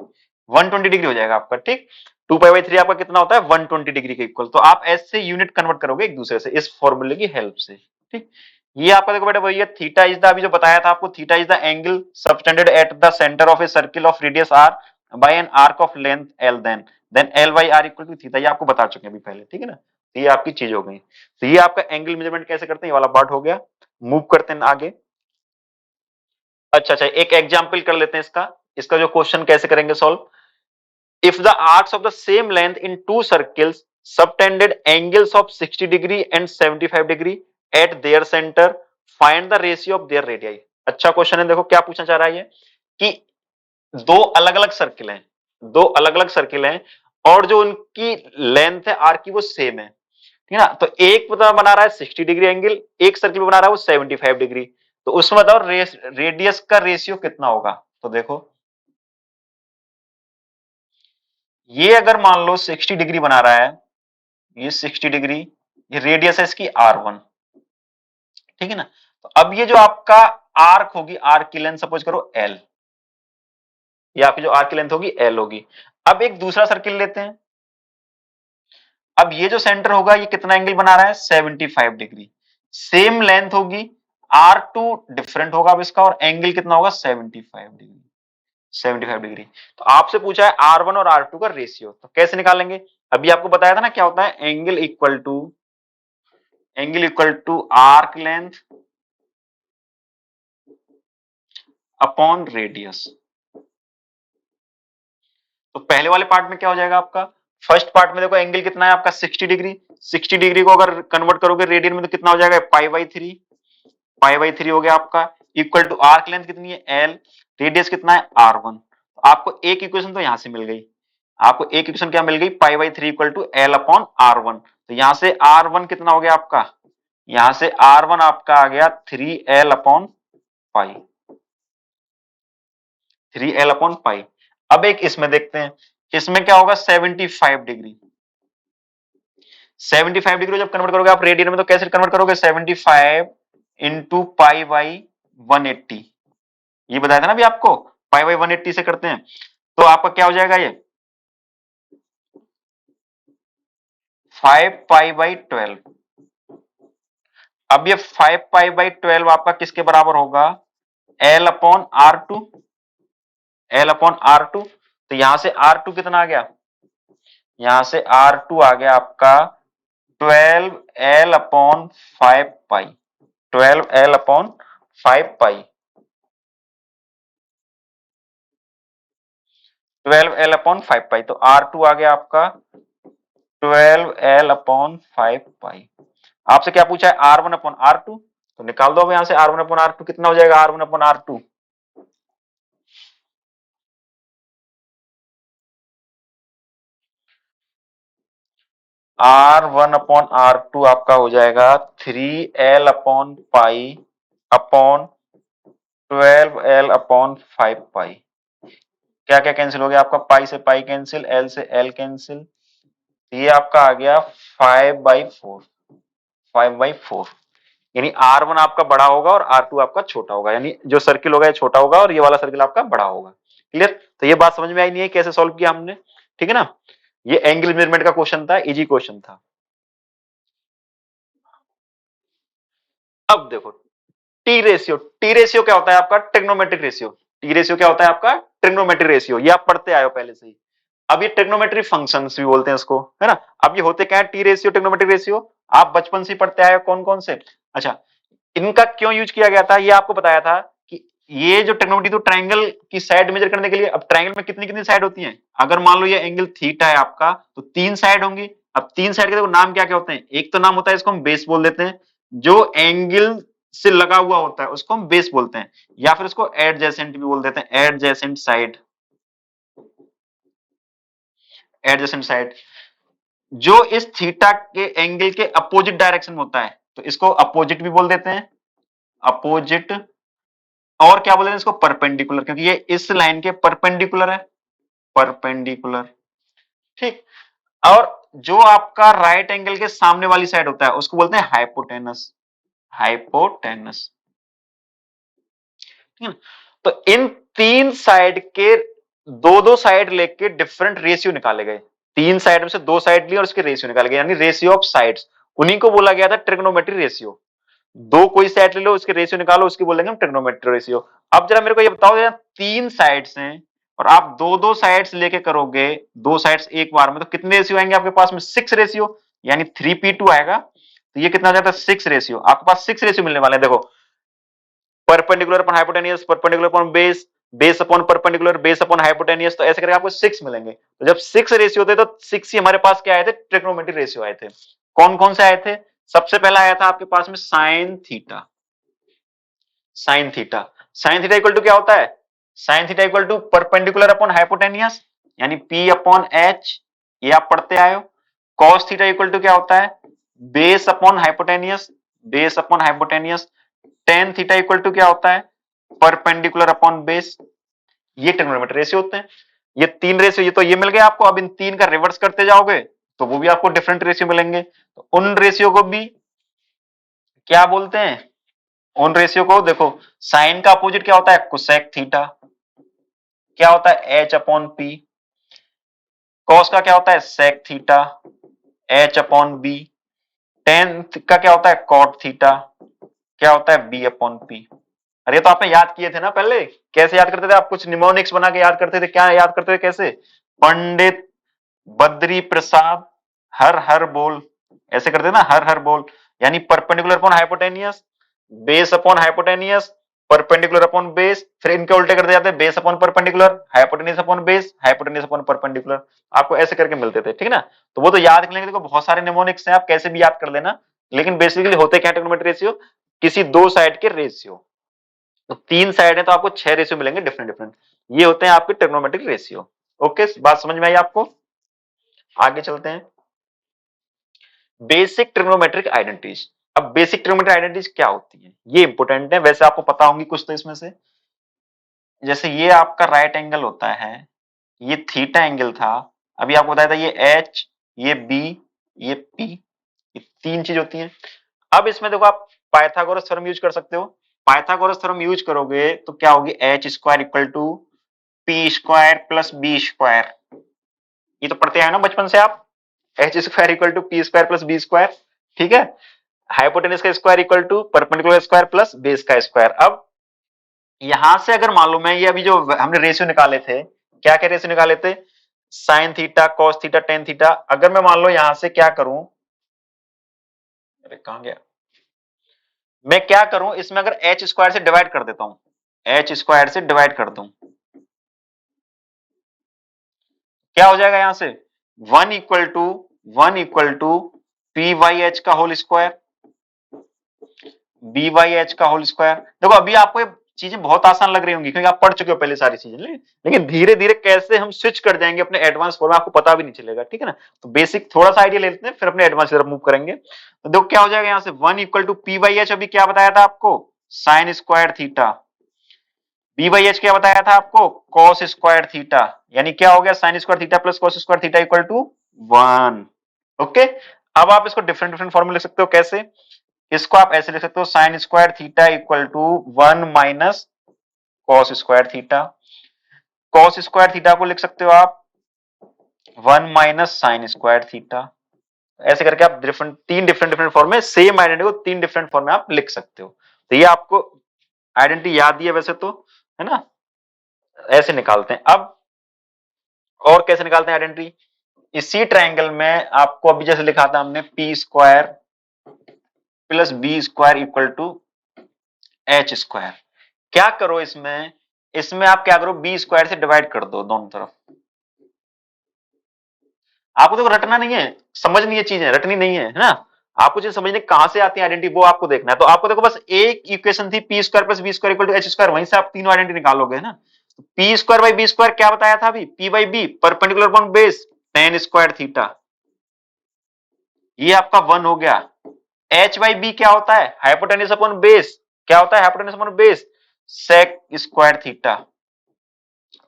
120 डिग्री हो जाएगा आपका। ठीक, 2 पाई बाई 3 आपका कितना होता है? 120 डिग्री के इक्वल। तो आप ऐसे यूनिट कन्वर्ट करोगे एक दूसरे से इस फॉर्मूले की हेल्प से। ठीक, ये आपका देखो बेटा वही है, थीटा इज द, अभी जो बताया था आपको, theta is the angle subtended at the centre of a circle of radius R by an arc of length L, then L by R equal to theta. ये आपको बता चुके हैं अभी पहले। ठीक है ना? तो ये आपकी चीज हो गई। तो ये आपका एंगल मेजरमेंट कैसे करते हैं, ये वाला पार्ट हो गया। मूव करते हैं आगे। अच्छा अच्छा, एक एग्जाम्पल कर लेते हैं इसका। इसका जो क्वेश्चन कैसे करेंगे solve? If the arcs of the same length in two circles subtended angles of 60 degree and 75 degree at their center, find the ratio of their radii। अच्छा क्वेश्चन है, देखो क्या पूछना चाह रहा है ये कि दो अलग अलग सर्किल हैं, दो अलग अलग सर्किल हैं और जो उनकी लेंथ है आर की वो सेम है। ठीक है ना? तो एक बना रहा है 60 डिग्री एंगल, एक सर्किल बना रहा है वो 75 डिग्री। तो उसमें बताओ रेडियस का रेशियो कितना होगा? तो देखो ये अगर मान लो 60 डिग्री बना रहा है, ये 60 डिग्री, ये रेडियस है इसकी R1। ठीक है ना? तो अब ये जो आपका आर्क होगी, आर्क की लेंथ सपोज करो L, ये आपकी जो आर्क की लेंथ होगी L होगी। अब एक दूसरा सर्किल लेते हैं। अब ये जो सेंटर होगा ये कितना एंगल बना रहा है? 75 डिग्री। सेम लेंथ होगी, R2 डिफरेंट होगा अब इसका, और एंगल कितना होगा? 75 डिग्री। 75 डिग्री। तो आपसे पूछा है R1 और R2 का रेशियो, तो कैसे निकालेंगे? अभी आपको बताया था ना क्या होता है? Angle equal to arc length upon radius. तो पहले वाले पार्ट में क्या हो जाएगा आपका? फर्स्ट पार्ट में देखो एंगल कितना है आपका? 60 डिग्री। 60 डिग्री को अगर कन्वर्ट करोगे रेडियन में तो कितना हो जाएगा? पाई by three. Pi by three हो गया आपका, इक्वल टू आर्क लेंथ कितनी है? एल। रेडियस कितना है? R1। तो आपको एक इक्वेशन तो यहां से मिल गई। आपको एक इक्वेशन क्या मिल गई? Pi by three equal to L upon R1। तो यहां से R1 कितना हो गया आपका? यहां से R1 आपका आ गया 3L अपॉन पाई, 3L/पाई। अब एक इसमें देखते हैं, इसमें क्या होगा? 75 डिग्री। 75 डिग्री जब कन्वर्ट करोगे आप रेडियन में तो कैसे कन्वर्ट करोगे? 75 इंटू पाई बाई 180। ये बताया था ना अभी आपको, पाई बाई 180 से करते हैं। तो आपका क्या हो जाएगा? ये 5π/12। अब ये 5π/12 आपका किसके बराबर होगा? L/R2। L/R2। तो यहां से R2 कितना आ गया? यहां से R2 आ गया आपका 12L/5π। 12L/5π। 12L/5π। तो R2 आ गया आपका 12L/5π। आपसे क्या पूछा है? R1/R2। तो निकाल दो अब यहां से R1/R2 कितना हो जाएगा? R1/R2 R1/R2 आपका हो जाएगा 3L/पाई अपॉन 12L/5π। क्या क्या कैंसिल हो गया आपका? पाई से पाई कैंसिल, एल से एल कैंसिल। ये आपका आ गया 5/4। 5/4 यानी R1 आपका बड़ा होगा और R2 आपका छोटा होगा, यानी जो सर्किल होगा ये छोटा होगा और ये वाला सर्किल आपका बड़ा होगा। क्लियर? तो ये बात समझ में आई नहीं है कैसे सॉल्व किया हमने? ठीक है ना? ये एंगल मेजरमेंट का क्वेश्चन था, इजी क्वेश्चन था। अब देखो टी रेशियो। टी रेशियो क्या होता है आपका? Trigonometric ratio. टी रेशियो क्या होता है आपका? Trigonometric ratio. ये आप पढ़ते आए हो पहले से ही। अब ये ट्रिग्नोमेट्री फंक्शंस भी बोलते हैं इसको, है ना? अब ये होते क्या है टी रेशियो, ट्रिग्नोमेट्रिक रेशियो? आप बचपन से पढ़ते आए हो कौन कौन से? अच्छा, इनका क्यों यूज किया गया था ये आपको बताया था कि ये जो ट्रिग्नोमेट्री तो ट्रायंगल की साइड मेजर करने के लिए। अब ट्रायंगल में कितनी कितनी साइड होती हैं? अगर मान लो ये एंगल थीटा है आपका तो 3 साइड होंगी। अब 3 साइड के देखो नाम क्या क्या होते हैं? एक तो नाम होता है इसको हम बेस बोल देते हैं, जो एंगल से लगा हुआ होता है उसको हम बेस बोलते हैं, या फिर उसको एडजेसेंट भी बोल देते हैं, एडजेसेंट साइड। एडजेसेंट साइड जो इस थीटा के एंगल के अपोजिट डायरेक्शन में होता है तो इसको अपोजिट भी बोल देते हैं, अपोजिट। और क्या बोलते हैं इसको? परपेंडिकुलर, क्योंकि ये इस लाइन के परपेंडिकुलर है, परपेंडिकुलर। ठीक। और जो आपका राइट एंगल के सामने वाली साइड होता है उसको बोलते हैं हाइपोटेनस, हाइपोटेनस। ठीक है। तो इन 3 साइड के दो दो साइड लेके डिफरेंट रेशियो निकाले गए। 3 साइड में से 2 साइड ली और उसके रेशियो निकाले गए, यानी रेशियो ऑफ साइड्स। उन्हीं को बोला गया था ट्रिग्नोमेट्री रेशियो। दो कोई साइड ले लो उसके रेशियो निकालो, उसकी बोलेंगे हम ट्रिग्नोमेट्री रेशियो। अब जरा मेरे को ये बताओ यार, 3 साइड्स हैं और आप दो दो साइड्स लेके करोगे, 2 साइड्स एक बार में, तो कितने रेशियो आएंगे आपके पास में? 6 रेशियो, यानी 3p2 आएगा। तो ये कितना हो जाता है? 6 रेशियो। आपके पास 6 रेशियो मिलने वाले हैं। देखो, perpendicular upon hypotenuse, perpendicular upon base, base upon perpendicular, base upon hypotenuse, तो ऐसे करके आपको 6 मिलेंगे। तो जब 6 रेशियो थे तो 6 ही हमारे पास क्या आए थे? ट्रिग्नोमेट्रिक रेशियो आए थे। कौन कौन से आए थे? सबसे पहला आया था आपके पास में sine theta. Sine theta, sine theta equal to क्या होता है? Sine theta equal to perpendicular upon hypotenuse, यानी P अपॉन H। ये आप पढ़ते आए हो। कॉस थीटा इक्वल टू क्या होता है? Base upon hypotenuse, base upon hypotenuse. Tan theta equal to क्या होता है? Perpendicular upon base. ये ट्रिग्नोमेट्रिक रेशियो होते हैं। ये 3 रेशियो, ये तो ये मिल गया आपको। अब इन 3 का रिवर्स करते जाओगे तो वो भी आपको डिफरेंट रेशियो मिलेंगे। तो उन रेशियो को भी क्या बोलते हैं? उन रेशियो को देखो, साइन का अपोजिट क्या होता है? Cosec theta. क्या होता है? H upon P. कॉस का क्या होता है? Sec theta, H upon B. Tan का क्या होता है? Cot theta. क्या होता है? B upon P. अरे तो आपने याद किए थे ना पहले। कैसे याद करते थे आप? कुछ निमोनिक्स बना के याद करते थे। क्या याद करते थे? कैसे? पंडित बद्री प्रसाद हर हर बोल, ऐसे करते ना, हर हर बोल। यानी perpendicular upon hypotenuse, base upon hypotenuse, perpendicular upon base. फिर इनके उल्टे करते जाते हैं, base upon perpendicular, hypotenuse upon base, hypotenuse upon perpendicular. आपको ऐसे करके मिलते थे, ठीक है ना? तो वो तो याद कर लेंगे। देखो बहुत सारे निमोनिक्स हैं, आप कैसे भी याद कर लेना। लेकिन बेसिकली होते क्या? ट्रिग्नोमेट्रिक रेशियो किसी दो साइड के रेशियो। तो 3 साइड है तो आपको 6 रेशियो मिलेंगे डिफरेंट डिफरेंट। ये होते हैं आपके ट्रिग्नोमेट्रिक रेशियो। ओके, बात समझ में आई आपको? आगे चलते हैं। Basic trigonometric identities. अब बेसिक ट्रिग्नोमेट्रिक आइडेंटिटीज क्या होती है ये इंपॉर्टेंट है, वैसे आपको पता होंगी कुछ तो इसमें से। जैसे ये आपका राइट एंगल होता है, ये थीटा एंगल था। अभी आपको बताया था ये एच, ये बी, ये पी, ये 3 चीज होती हैं। अब इसमें देखो आप पाइथागोरस थ्योरम यूज कर सकते हो। पाइथागोरस थ्योरम यूज करोगे तो क्या होगी? H square equal to P square plus B square. ये तो पढ़ते आए ना बचपन से आप। H square equal to P square plus B square, ठीक है। हाइपोटेनस का square equal to perpendicular square plus base का स्क्वायर। अब यहां से अगर मालूम है, ये अभी जो हमने रेशियो निकाले थे, क्या क्या रेशियो निकाले थे, sine theta, cos theta, tan theta. अगर मैं मान लो यहां से क्या करूं, अरे कहां गया, मैं क्या करूं इसमें, अगर एच स्क्वायर से डिवाइड कर देता हूं, एच स्क्वायर से डिवाइड कर दूं, क्या हो जाएगा यहां से, one equal to P Y H का whole square, B Y H का होल स्क्वायर। देखो अभी आपको ये चीजें बहुत आसान लग रही होंगी क्योंकि आप पढ़ चुके हो पहले सारी चीजें, लेकिन धीरे धीरे कैसे हम स्विच कर जाएंगे अपने एडवांस फॉर्म में आपको पता भी नहीं चलेगा, ठीक है ना। तो बेसिक थोड़ा सा आइडिया ले लेते हैं, फिर अपने एडवांस की तरफ मूव करेंगे। तो देखो क्या हो जाएगा यहां से, one equal to P Y H, अभी क्या बताया था आपको, sine square theta, B Y H क्या बताया था आपको, कॉस स्क्वायर थीटा, यानी क्या हो गया, sine square theta plus cos square theta equal to 1। Okay, अब आप इसको डिफरेंट डिफरेंट फॉर्मूले लिख सकते हो, कैसे, इसको आप ऐसे लिख सकते हो, sine square theta equal to 1 minus cos square theta, cos square theta को लिख सकते हो आप 1 माइनस साइन स्क्वायर थीटा। ऐसे करके आप तीन डिफरेंट डिफरेंट फॉर्म में सेम आइडेंटिटी को तीन डिफरेंट फॉर्म में आप लिख सकते हो। तो ये आपको आइडेंटिटी याद ही है वैसे तो, है ना। ऐसे निकालते हैं। अब और कैसे निकालते हैं आइडेंटिटी, इसी ट्रायंगल में आपको अभी जैसे लिखा था हमने, P square plus B square equal to H square. क्या करो इसमें, इसमें आप क्या करो, बी स्क्वायर से डिवाइड कर दो दोनों तरफ। आपको तो रटना नहीं है, समझनी है चीजें, रटनी नहीं है ना। आपको चीज समझने कहां से आती है आइडेंटिटी, वो आपको देखना है। तो आपको देखो बस एक इक्वेशन थी, P square plus B square equal to H square, वहीं से आप तीनों आइडेंटिटी निकालोगे, है ना। P square by B square क्या बताया था अभी, P by B perpendicular upon base tan square theta, ये आपका 1 हो गया। एच बाई बी क्या होता है, हाइपोटेन्यूज अपॉन बेस, क्या होता है, hypotenuse upon base sec square theta.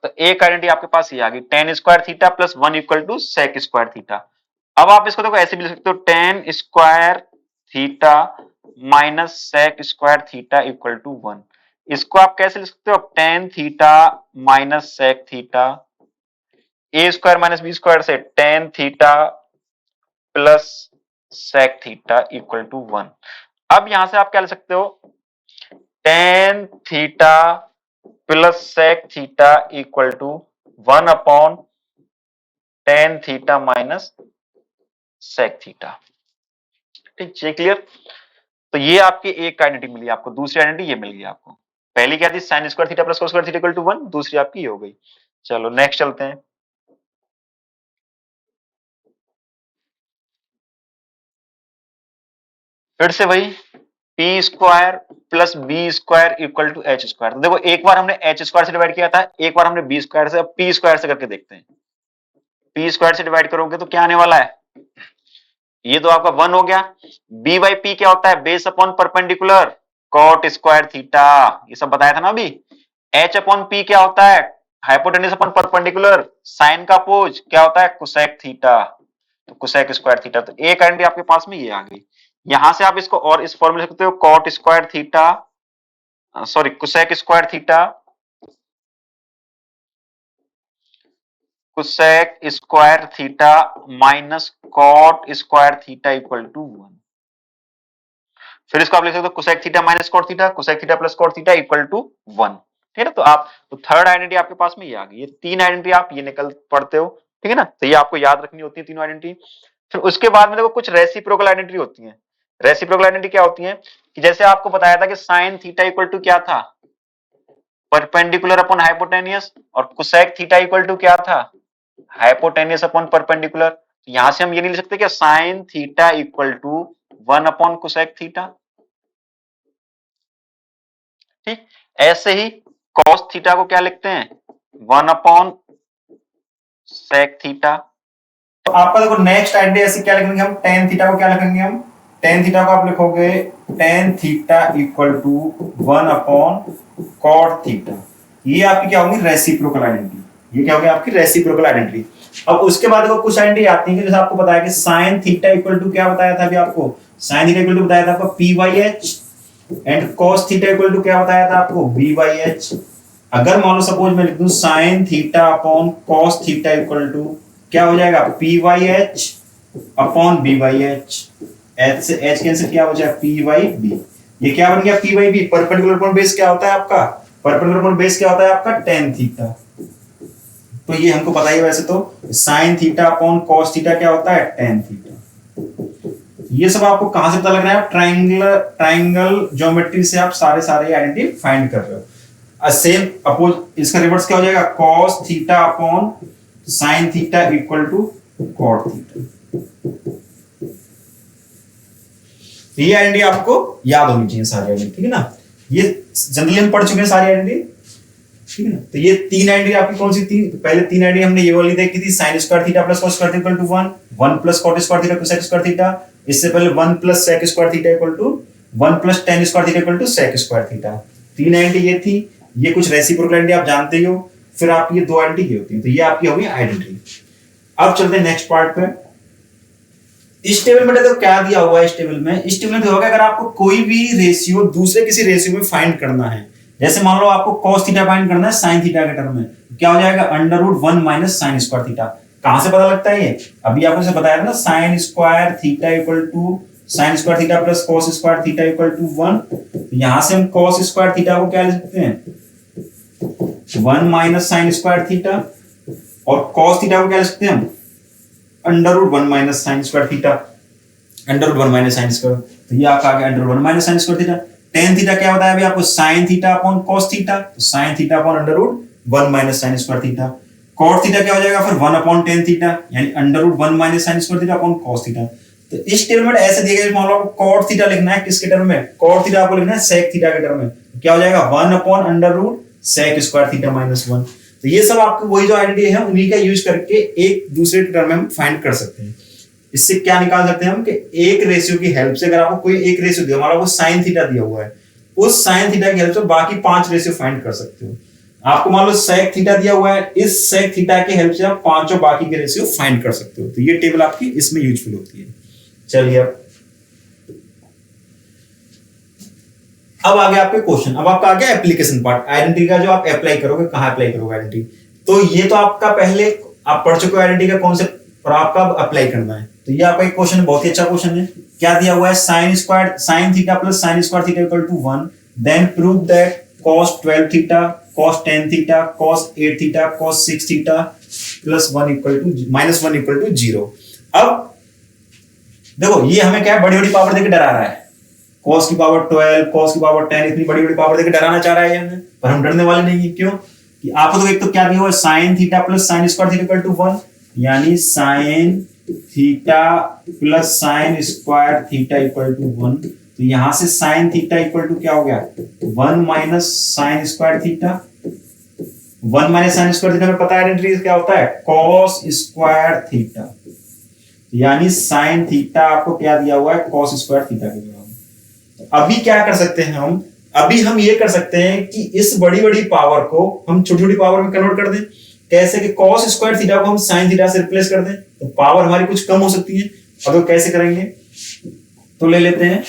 तो एक आइडेंटिटी आपके पास ये आ गई, tan square theta plus 1 equal to sec square theta. अब आप इसको देखो ऐसे भी लिख सकते हो, tan square theta minus sec square theta equal to 1। इसको आप कैसे लिख सकते हो, tan theta minus sec theta, A square minus B square से tan theta plus sec theta equal to 1। अब यहां से आप क्या लिख सकते हो, tan theta plus sec theta equal to 1 upon tan theta minus sec theta. ठीक है, क्लियर। तो ये आपकी एक आइडेंटिटी मिली आपको, दूसरी आइडेंटिटी ये मिल गई आपको। पहली क्या थी, sine square theta plus cos square theta equal to 1, दूसरी आपकी ये हो गई। चलो नेक्स्ट चलते हैं। फिर से वही P square plus B square equal to H square. तो देखो एक बार हमने एच स्क्वायर से डिवाइड किया था, एक बार हमने बी स्क्वायर से, अब पी स्क्वायर से करके देखते हैं। पी स्क्वायर से डिवाइड करोगे तो क्या आने वाला है, ये तो आपका 1 हो गया। बी बाई पी क्या होता है, base upon perpendicular cot square theta, ये सब बताया था ना अभी। एच अपॉन पी क्या होता है, हाइपोटेन्यूज अपॉन परपेंडिकुलर साइन का अपोज क्या होता है, कोसेक थीटा, तो कोसेक स्क्वायर थीटा। तो एक आइडेंटिटी आपके पास में ये आ गई। यहां से आप इसको और इस फॉर्मूले लिखते हो, cot square theta, sorry cosec square theta, cosec square theta minus cot square theta equal to 1। फिर इसको आप लिख सकते हो, cosec theta minus cot theta, cosec theta plus cot theta equal to 1। ठीक है ना। तो आप तो थर्ड आइडेंटिटी आपके पास में ये आ गई। ये तीन आइडेंटिटी आप ये निकल पढ़ते हो, ठीक है ना। तो ये आपको याद रखनी होती है तीनों आइडेंटिटी। फिर उसके बाद में देखो कुछ रेसिप्रोकल आइडेंटिटी होती है। रेसिप्रोकल आइडेंटिटी क्या होती है, कि जैसे आपको बताया था कि साइन थीटा इक्वल टू क्या था, परपेंडिकुलर अपॉन हाइपोटेनियस, और कोसेक थीटा इक्वल टू क्या था, हाइपोटेनियस अपॉन परपेंडिकुलर। यहां से हम ये नहीं लिख सकते कि sine theta equal to 1 upon cosec theta. ठीक, ऐसे ही कॉस थीटा को क्या लिखते हैं, 1 अपॉन सेक थीटा। तो आपका देखो नेक्स्ट आइडिया ऐसे क्या लिखेंगे हम, टेन थीटा को क्या लिखेंगे हम, टेन थीटा को आप लिखोगे tan theta equal to 1 upon cot theta. ये आपकी क्या होगी, रेसिप्रोकल आइडेंटिटी। ये क्या होगी आपकी रेसिप्रोकल आइडेंटिटी। अब उसके बाद देखो कुछ आइडेंटिटी आती है, जैसे आपको बताया कि साइन थीटा इक्वल टू क्या बताया था अभी आपको, साइन थीटा इक्वल टू बताया था आपको P Y H, and cos theta equal to क्या बताया था आपको, b बाई एच। अगर मान लो सपोज मैं लिख दूं sine theta upon cos theta equal to क्या हो जाएगा, p by H upon B by H, H से एच कैंसिल, क्या हो जाए पी बाई बी। ये क्या बन गया P by B. Perpendicular upon base क्या होता है आपका, परपेंडिकुलर अपॉन बेस क्या होता है आपका टेन थीटा। तो ये हमको पता ही वैसे तो sine theta upon cos theta क्या होता है टेन थीटा। ये सब आपको कहां से पता लग रहा है, आप ट्राइंगल ज्योमेट्री से आप सारे आइडेंटिटी फाइंड कर रहे हो। सेम अपोज इसका रिवर्स क्या हो जाएगा, cos theta upon sine theta equal to cot theta. ये आइडेंटिटी आपको याद होनी चाहिए सारी आइडेंटिटी, ठीक है ना। ये जनरली हम पढ़ चुके हैं सारी आइडेंटिटी, ठीक है ना। तो ये तीन आइडेंटिटी आपकी कौन सी थी, पहले तीन आइडेंटिटी हमने ये वाली देखी थी, sine square theta plus cos square theta equal to 1, 1 plus cot square theta plus sec square theta. इससे पहले 1 plus sec square theta equal to 1 plus tan square theta equal to sec square theta. तीन identity ये थी। ये कुछ reciprocal identity आप जानते ही हो। फिर आपकी ये दो आइडेंटिटी ये होती है। तो ये आपकी होगी आइडेंटिटी। अब चलते हैं नेक्स्ट पार्ट पे। इस टेबल में देखो क्या दिया हुआ है। इस टेबल में होगा अगर आपको कोई भी रेशियो दूसरे किसी रेशियो में फाइंड करना है, जैसे मान लो आपको cos थीटा फाइंड करना है sin थीटा के टर्म में, क्या हो जाएगा under root 1 minus sine square theta. कहां से पता लगता है ये, अभी आपको से बताया था ना, sine square theta equal to sine square theta plus cos square theta equal to 1। तो यहां से हम cos स्क्वायर थीटा को क्या लिख सकते हैं 1 माइनस साइन स्क्वायर थीटा, और cos थीटा को क्या लिख सकते हैं हम under root 1 minus sine square theta, under root 1 minus sine square. तो ये आपका आ गया under root 1 minus sine square theta. Tan theta क्या होता है अभी आपको sine theta upon cos theta, तो sine theta upon under root 1 minus sine square theta. Cot theta क्या हो जाएगा फिर 1 अपॉन टेन थीटा, यानी under root 1 minus sine square theta upon cos theta. तो इस टेबल में ऐसे दिया गया, मान लो आपको कॉट थीटा लिखना है किसके टर्म में, कॉट थीटा आपको लिखना है सेक थीटा के टर्म में। क्या हो जाएगा 1 upon under root sec square theta minus 1। तो ये सब आपको वही जो आइडेंटिटी है उन्हीं का यूज करके एक दूसरे टर्म में हम फाइंड कर सकते हैं। इससे क्या निकाल सकते हैं हम कि एक रेशियो की हेल्प से, अगर आपको कोई एक रेशियो दिया, हमारा वो साइन थीटा दिया हुआ है, उस साइन थीटा की हेल्प से बाकी 5 रेशियो फाइंड कर सकते हो। आपको मान लो सेक थीटा दिया हुआ है, इस सेक थीटा की हेल्प से आप पांचों बाकी के रेशियो फाइंड कर सकते हो। तो ये टेबल आपकी इसमें यूजफुल होती है। चलिए अब आगे आपके क्वेश्चन। अब आपका आ गया एप्लीकेशन पार्ट, आइडेंटिटी का जो आप अप्लाई करोगे, कहां अप्लाई करोगे आइडेंटिटी। तो ये तो आपका पहले आप पढ़ चुके हो आइडेंटिटी का कॉन्सेप्ट, और आपका अप्लाई करना है। तो ये आपका एक क्वेश्चन बहुत ही अच्छा क्वेश्चन है। क्या दिया हुआ है, sine theta plus sine square theta equal to 1, then prove that cos 12 theta, cos 10 theta, cos 8 theta, cos 6 theta plus 1 equal to minus 1 equal to 0। अब देखो ये हमें क्या है, बड़ी बड़ी पावर देके डरा रहा है, cos की पावर 12, cos की पावर 10, इतनी बड़ी बड़ी पावर देके डराना चाह रहा है हमें, पर हम डरने वाले नहीं है। क्यों कि आपको तो एक तो क्या दिया हुआ है, sine theta plus sine square theta equal to 1, यानी sine theta plus sine square theta equal to 1। तो यहां से साइन थीटा इक्वल टू क्या हो गया 1 minus sine square theta. 1 minus sine square theta में पता है आइडेंटिटी क्या होता है, cos स्क्वायर थीटा, यानी साइन थीटा आपको क्या दिया हुआ है cos स्क्वायर थीटा के बराबर। तो अभी क्या कर सकते हैं हम, अभी हम ये कर सकते हैं कि इस बड़ी बड़ी पावर को हम छोटी छोटी पावर में कन्वर्ट कर दें। कैसे कि cos स्क्वायर थीटा को हम साइन थीटा से रिप्लेस कर दें, तो पावर हमारी कुछ कम हो सकती है। अब तो कैसे करेंगे, तो ले लेते हैं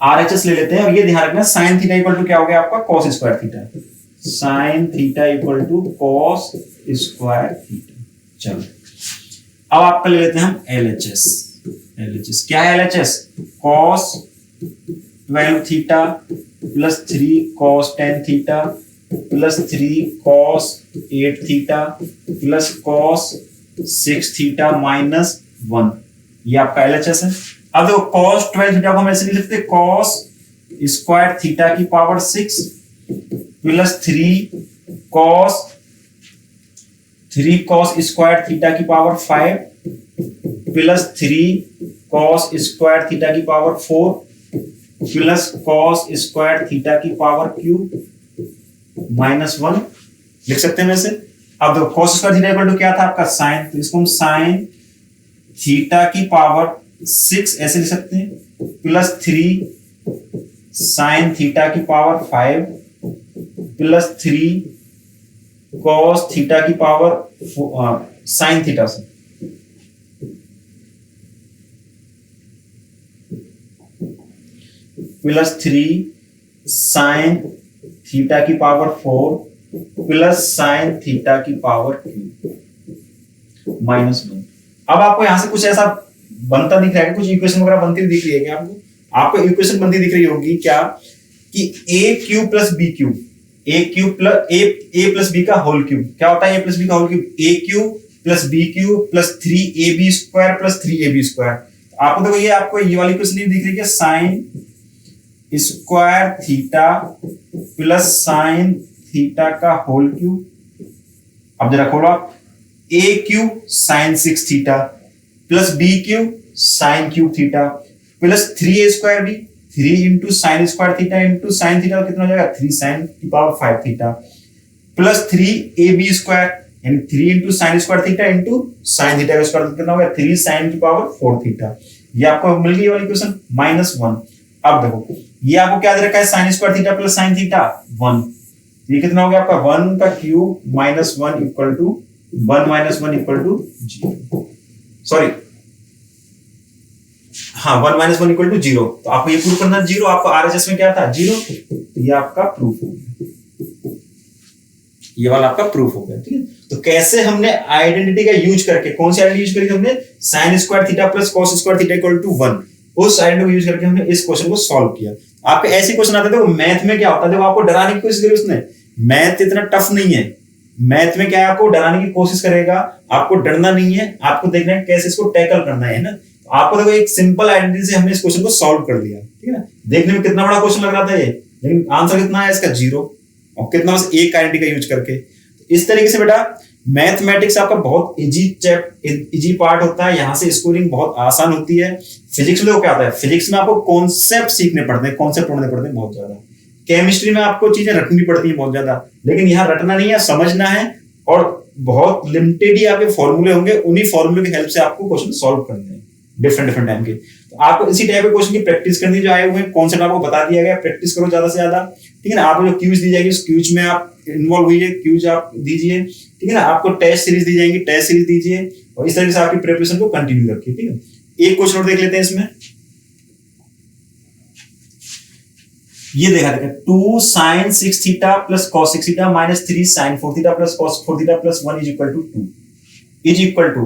RHS ले लेते हैं, और ये ध्यान रखना साइन थीटा इक्वल टू क्या हो गया आपका cos square theta, sine theta equal to cos square theta. चलो अब आपका ले लेते हैं हम LHS क्या है LHS, cos 12 theta plus 3 cos 10 theta plus 3 cos 8 theta plus cos 6 theta minus 1। ये आपका LHS है। अब देखो cos 12 थीटा को हम ऐसे लिख सकते हैं, cos स्क्वायर थीटा की power 6 plus 3 cos square theta की power 5 plus 3 cos square theta की power 4 plus cos square theta की पावर क्यूब माइनस 1 लिख सकते हैं वैसे। अब देखो cos square theta equal to क्या था आपका साइन, तो इसको हम साइन थीटा की पावर 6 ऐसे लिख सकते हैं प्लस 3 साइन थीटा की पावर 5 प्लस 3 cos थीटा की पावर साइन थीटा से प्लस 3 साइन थीटा की पावर 4 प्लस साइन थीटा की पावर माइनस 1। अब आपको यहाँ से कुछ ऐसा बनता दिख रहा है, कुछ इक्वेशन वगैरह बनती हुई दिख रही है क्या आपको? आपको इक्वेशन बनती दिख रही होगी क्या कि A cube plus B cube, A cube plus A plus B का होल क्यूब क्या होता है? ए प्लस बी का whole cube A cube plus B cube plus 3ab square plus 3ab square. आपको देखो ये आपको ये वाली इक्वेशन नहीं दिख रही है, sine square theta plus sine theta का होल क्यूब। अब जरा खोलो आप, A cube sine 6 theta plus B cube sine cube theta plus 3a square B, 3 into sine square theta into sine theta कितना हो जाएगा? 3 साइन की power 5 theta plus 3ab square यानी 3 into sine square theta into sine theta का square कितना हो गया? 3 sign की पावर 4 थीटा। ये आपको मिल गई वाली इक्वेशन -1। अब देखो ये आपको क्या दे रखा है? Sine square theta plus sine theta 1। ये कितना हो गया आपका? 1 का cube -1 equal to 1 - 1 equal to 0। Sorry हाँ 1 - 1 इक्वल टू 0। तो आपको ये प्रूफ करना 0, आपको आरएचएस में क्या था? 0। तो ये आपका प्रूफ हो गया, ये वाला आपका प्रूफ हो गया। ठीक है, तो कैसे हमने आइडेंटिटी का यूज करके, कौन सी आइडेंटिटी यूज करी हमने? Sine square theta plus cos square theta equal to 1। उस आइडेंटिटी को यूज करके हमने इस क्वेश्चन को सॉल्व किया। आपके ऐसे क्वेश्चन आते थे, मैथ में क्या होता है? देखो आपको डराने की कोशिश करी उसने, मैथ इतना टफ नहीं है। मैथ में क्या है? आपको डराने की कोशिश करेगा, आपको डरना नहीं है, आपको देखना है कैसे इसको टैकल करना है ना। आपको देखो एक सिंपल आइडेंटिटी से हमने इस क्वेश्चन को सॉल्व कर दिया। ठीक है ना, देखने में कितना बड़ा क्वेश्चन लग रहा था ये, लेकिन आंसर कितना है इसका? 0। और कितना? बस एक आइडेंटिटी का यूज करके। इस तरीके से बेटा मैथमेटिक्स आपका बहुत इजी पार्ट होता है, यहाँ से स्कोरिंग बहुत आसान होती है। फिजिक्स में तो क्या आता है? फिजिक्स में आपको कॉन्सेप्ट सीखने पड़ते हैं, कॉन्सेप्ट पढ़ने पड़ते हैं बहुत ज्यादा। केमिस्ट्री में आपको चीजें रटनी पड़ती है बहुत ज्यादा, लेकिन यहाँ रटना नहीं है, समझना है। और बहुत लिमिटेड ही आपके फॉर्मूले होंगे, उन्हीं फॉर्मूले की हेल्प से आपको क्वेश्चन सॉल्व करने हैं डिफरेंट टाइम के। तो आपको इसी टाइप के क्वेश्चन की प्रैक्टिस करनी, जो आए हुए हैं कॉन्सेप्ट आपको बता दिया गया, प्रैक्टिस करो ज्यादा से ज्यादा। ठीक है ना, आपको जो क्यूज दी जाएगी उस क्यूज में आप इन्वॉल्व हुई है, क्यूज आप दीजिए। ठीक है ना, आपको टेस्ट सीरीज दी जाएंगी, टेस्ट सीरीज दीजिए और इस तरीके से आपकी प्रिपरेशन को कंटिन्यू रखिए। ठीक है, एक क्वेश्चन और देख लेते हैं इसमें। ये देखा देखा 2 sin 6 theta plus cos 6 theta minus 3 sin 4 theta plus cos 4 theta plus 1 is equal to 2 is equal to.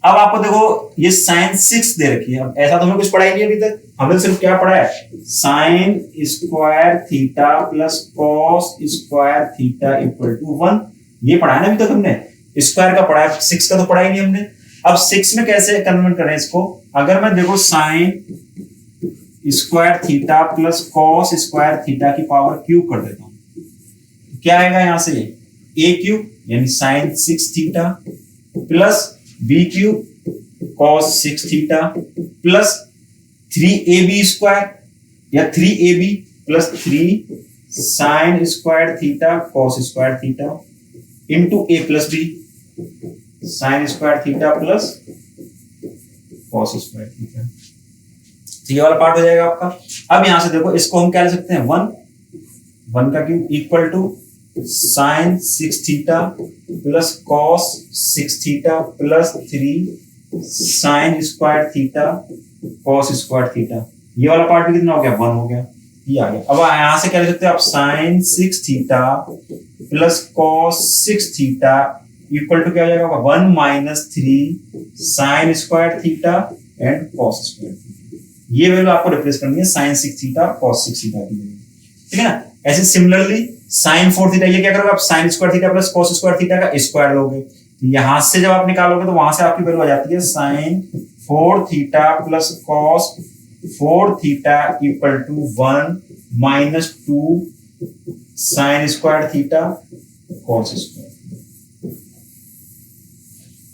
अब आपको देखो ये sin 6 दे रखी है। अब ऐसा तो हमें कुछ पढ़ा ही नहीं अभी तक, हमने सिर्फ क्या पढ़ा है? sin square theta plus cos square theta equal to 1, ये पढ़ा है ना अभी तक हमने। स्क्वायर का पढ़ा है, 6 का तो पढ़ा ही नहीं हमने। अब 6 में कैसे कन्वर्ट करें इसको? अगर मैं देखो sin square theta plus cos square theta की पावर क्यूब कर देता हूं, क्या आएगा यहां से? ए क्यूब यानी sine 6 theta plus B cube cos 6 theta plus 3ab square या 3ab plus 3 sine square theta cos square theta into A plus B sine square theta plus cos square theta. ये वाला part हो जाएगा आपका। अब यहां से देखो इसको हम क्या ले सकते हैं? 1 का cube equal to sine 6 theta plus cos 6 theta plus 3 sine square theta cos square theta. ये वाला पार्ट भी कितना हो गया? 1 हो गया, ये आ गया। अब यहां से क्या ले सकते हैं आप? Sine 6 theta plus cos 6 theta equal to क्या हो जाएगा? 1 minus 3 sine square theta and cos square theta. ये वैल्यू आपको रिप्लेस करनी है साइन 6 थीटा cos 6 थीटा की वैल्यू। ठीक है ना, ऐसे सिमिलरली साइन 4 थीटा, ये क्या करोगे आप? Sign square theta plus cos square theta का स्क्वायर लोगे, यहां से जब आप निकालोगे तो वहां से आपकी वैल्यू आ जाती है sine 4 theta plus cos 4 theta equal to 1 minus 2 sine square theta cos square.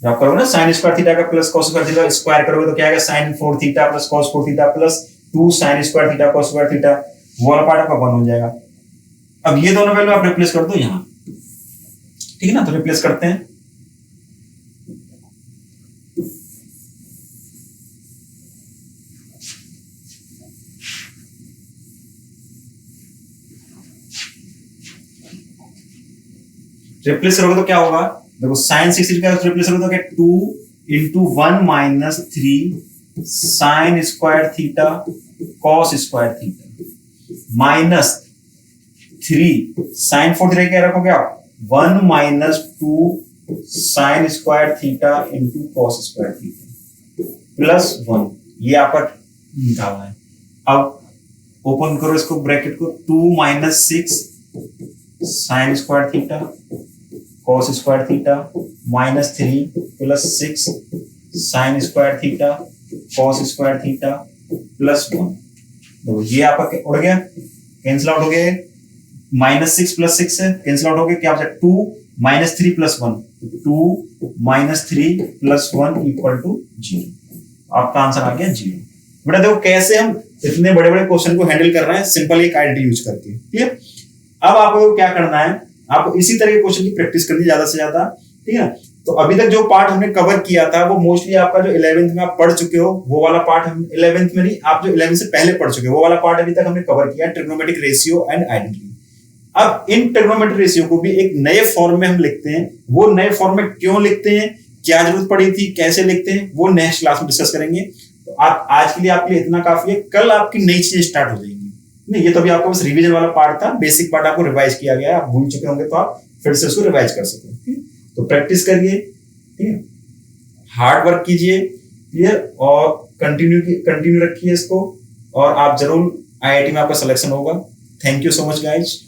जब आप करोगे ना साइन स्क्वायर थीटा का plus cos square theta square करोगे तो क्या आएगा? Sine 4 theta plus cos 4 theta plus 2 sine square theta cos square theta, वो वाला पार्ट आपका 1 हो जाएगा। अब ये दोनों वैल्यू आप रिप्लेस कर दो यहां। ठीक है ना, तो रिप्लेस करते हैं। रिप्लेस करोगे तो क्या होगा? देखो साइन 6 थीटा का रिप्लेस करोगे तो क्या? 2 into 1 minus 3 sine square theta cos square theta minus 3 sine 4 theta क्या रखोगे आप? 1 minus 2 sine square theta into cos square theta. +1, ये आपका लिखा हुआ है। अब ओपन करो इसको ब्रैकेट को, 2 - 6 sin square theta cos square theta -3 + 6 sin square theta cos square theta +1। तो ये आपका उड़ गया, कैंसिल आउट हो गया। -6 + 6 है, कैंसिल आउट हो गया। क्या बचा? 2 - 3 + 1, 2 - 3 + 1 = 0। आपका आंसर आ गया 0। बेटा देखो कैसे हम इतने बड़े बड़े क्वेश्चन को हैंडल कर रहे हैं सिंपल एक आइडेंटिटी यूज करके। ठीक है, अब आपको क्या करना है, आपको इसी तरह के क्वेश्चन की प्रैक्टिस करनी ज्यादा से ज्यादा। ठीक है, तो अभी तक जो पार्ट हमने कवर किया था वो मोस्टली आपका जो 11th में आप पढ़ चुके हो वो वाला पार्ट, हम 11th में नहीं, आप जो 11th से पहले पढ़ चुके हो वो वाला पार्ट अभी तक हमने कवर किया, ट्रिग्नोमेट्रिक रेशियो एंड आइडेंटिटी। अब इन ट्रिग्नोमेट्रिक रेशियो को भी एक नए फॉर्म में हम लिखते हैं। वो नए फॉर्म में क्यों लिखते हैं, क्या जरूरत पड़ी थी, कैसे लिखते हैं, वो नेक्स्ट क्लास में डिस्कस करेंगे। तो आप आज के लिए आपके लिए इतना काफी है, कल आपकी नई चीजें स्टार्ट हो जाएंगी। नहीं, ये तो अभी आपका बस रिवीजन वाला पार्ट था, बेसिक पार्ट आपको रिवाइज किया गया है, आप भूल चुके होंगे तो आप फिर से उसको रिवाइज कर सको। तो प्रैक्टिस करिए, ठीक है, हार्ड वर्क कीजिए, क्लियर, और कंटिन्यू रखिए इसको, और आप जरूर IIT में आपका सिलेक्शन होगा। Thank you so much guys.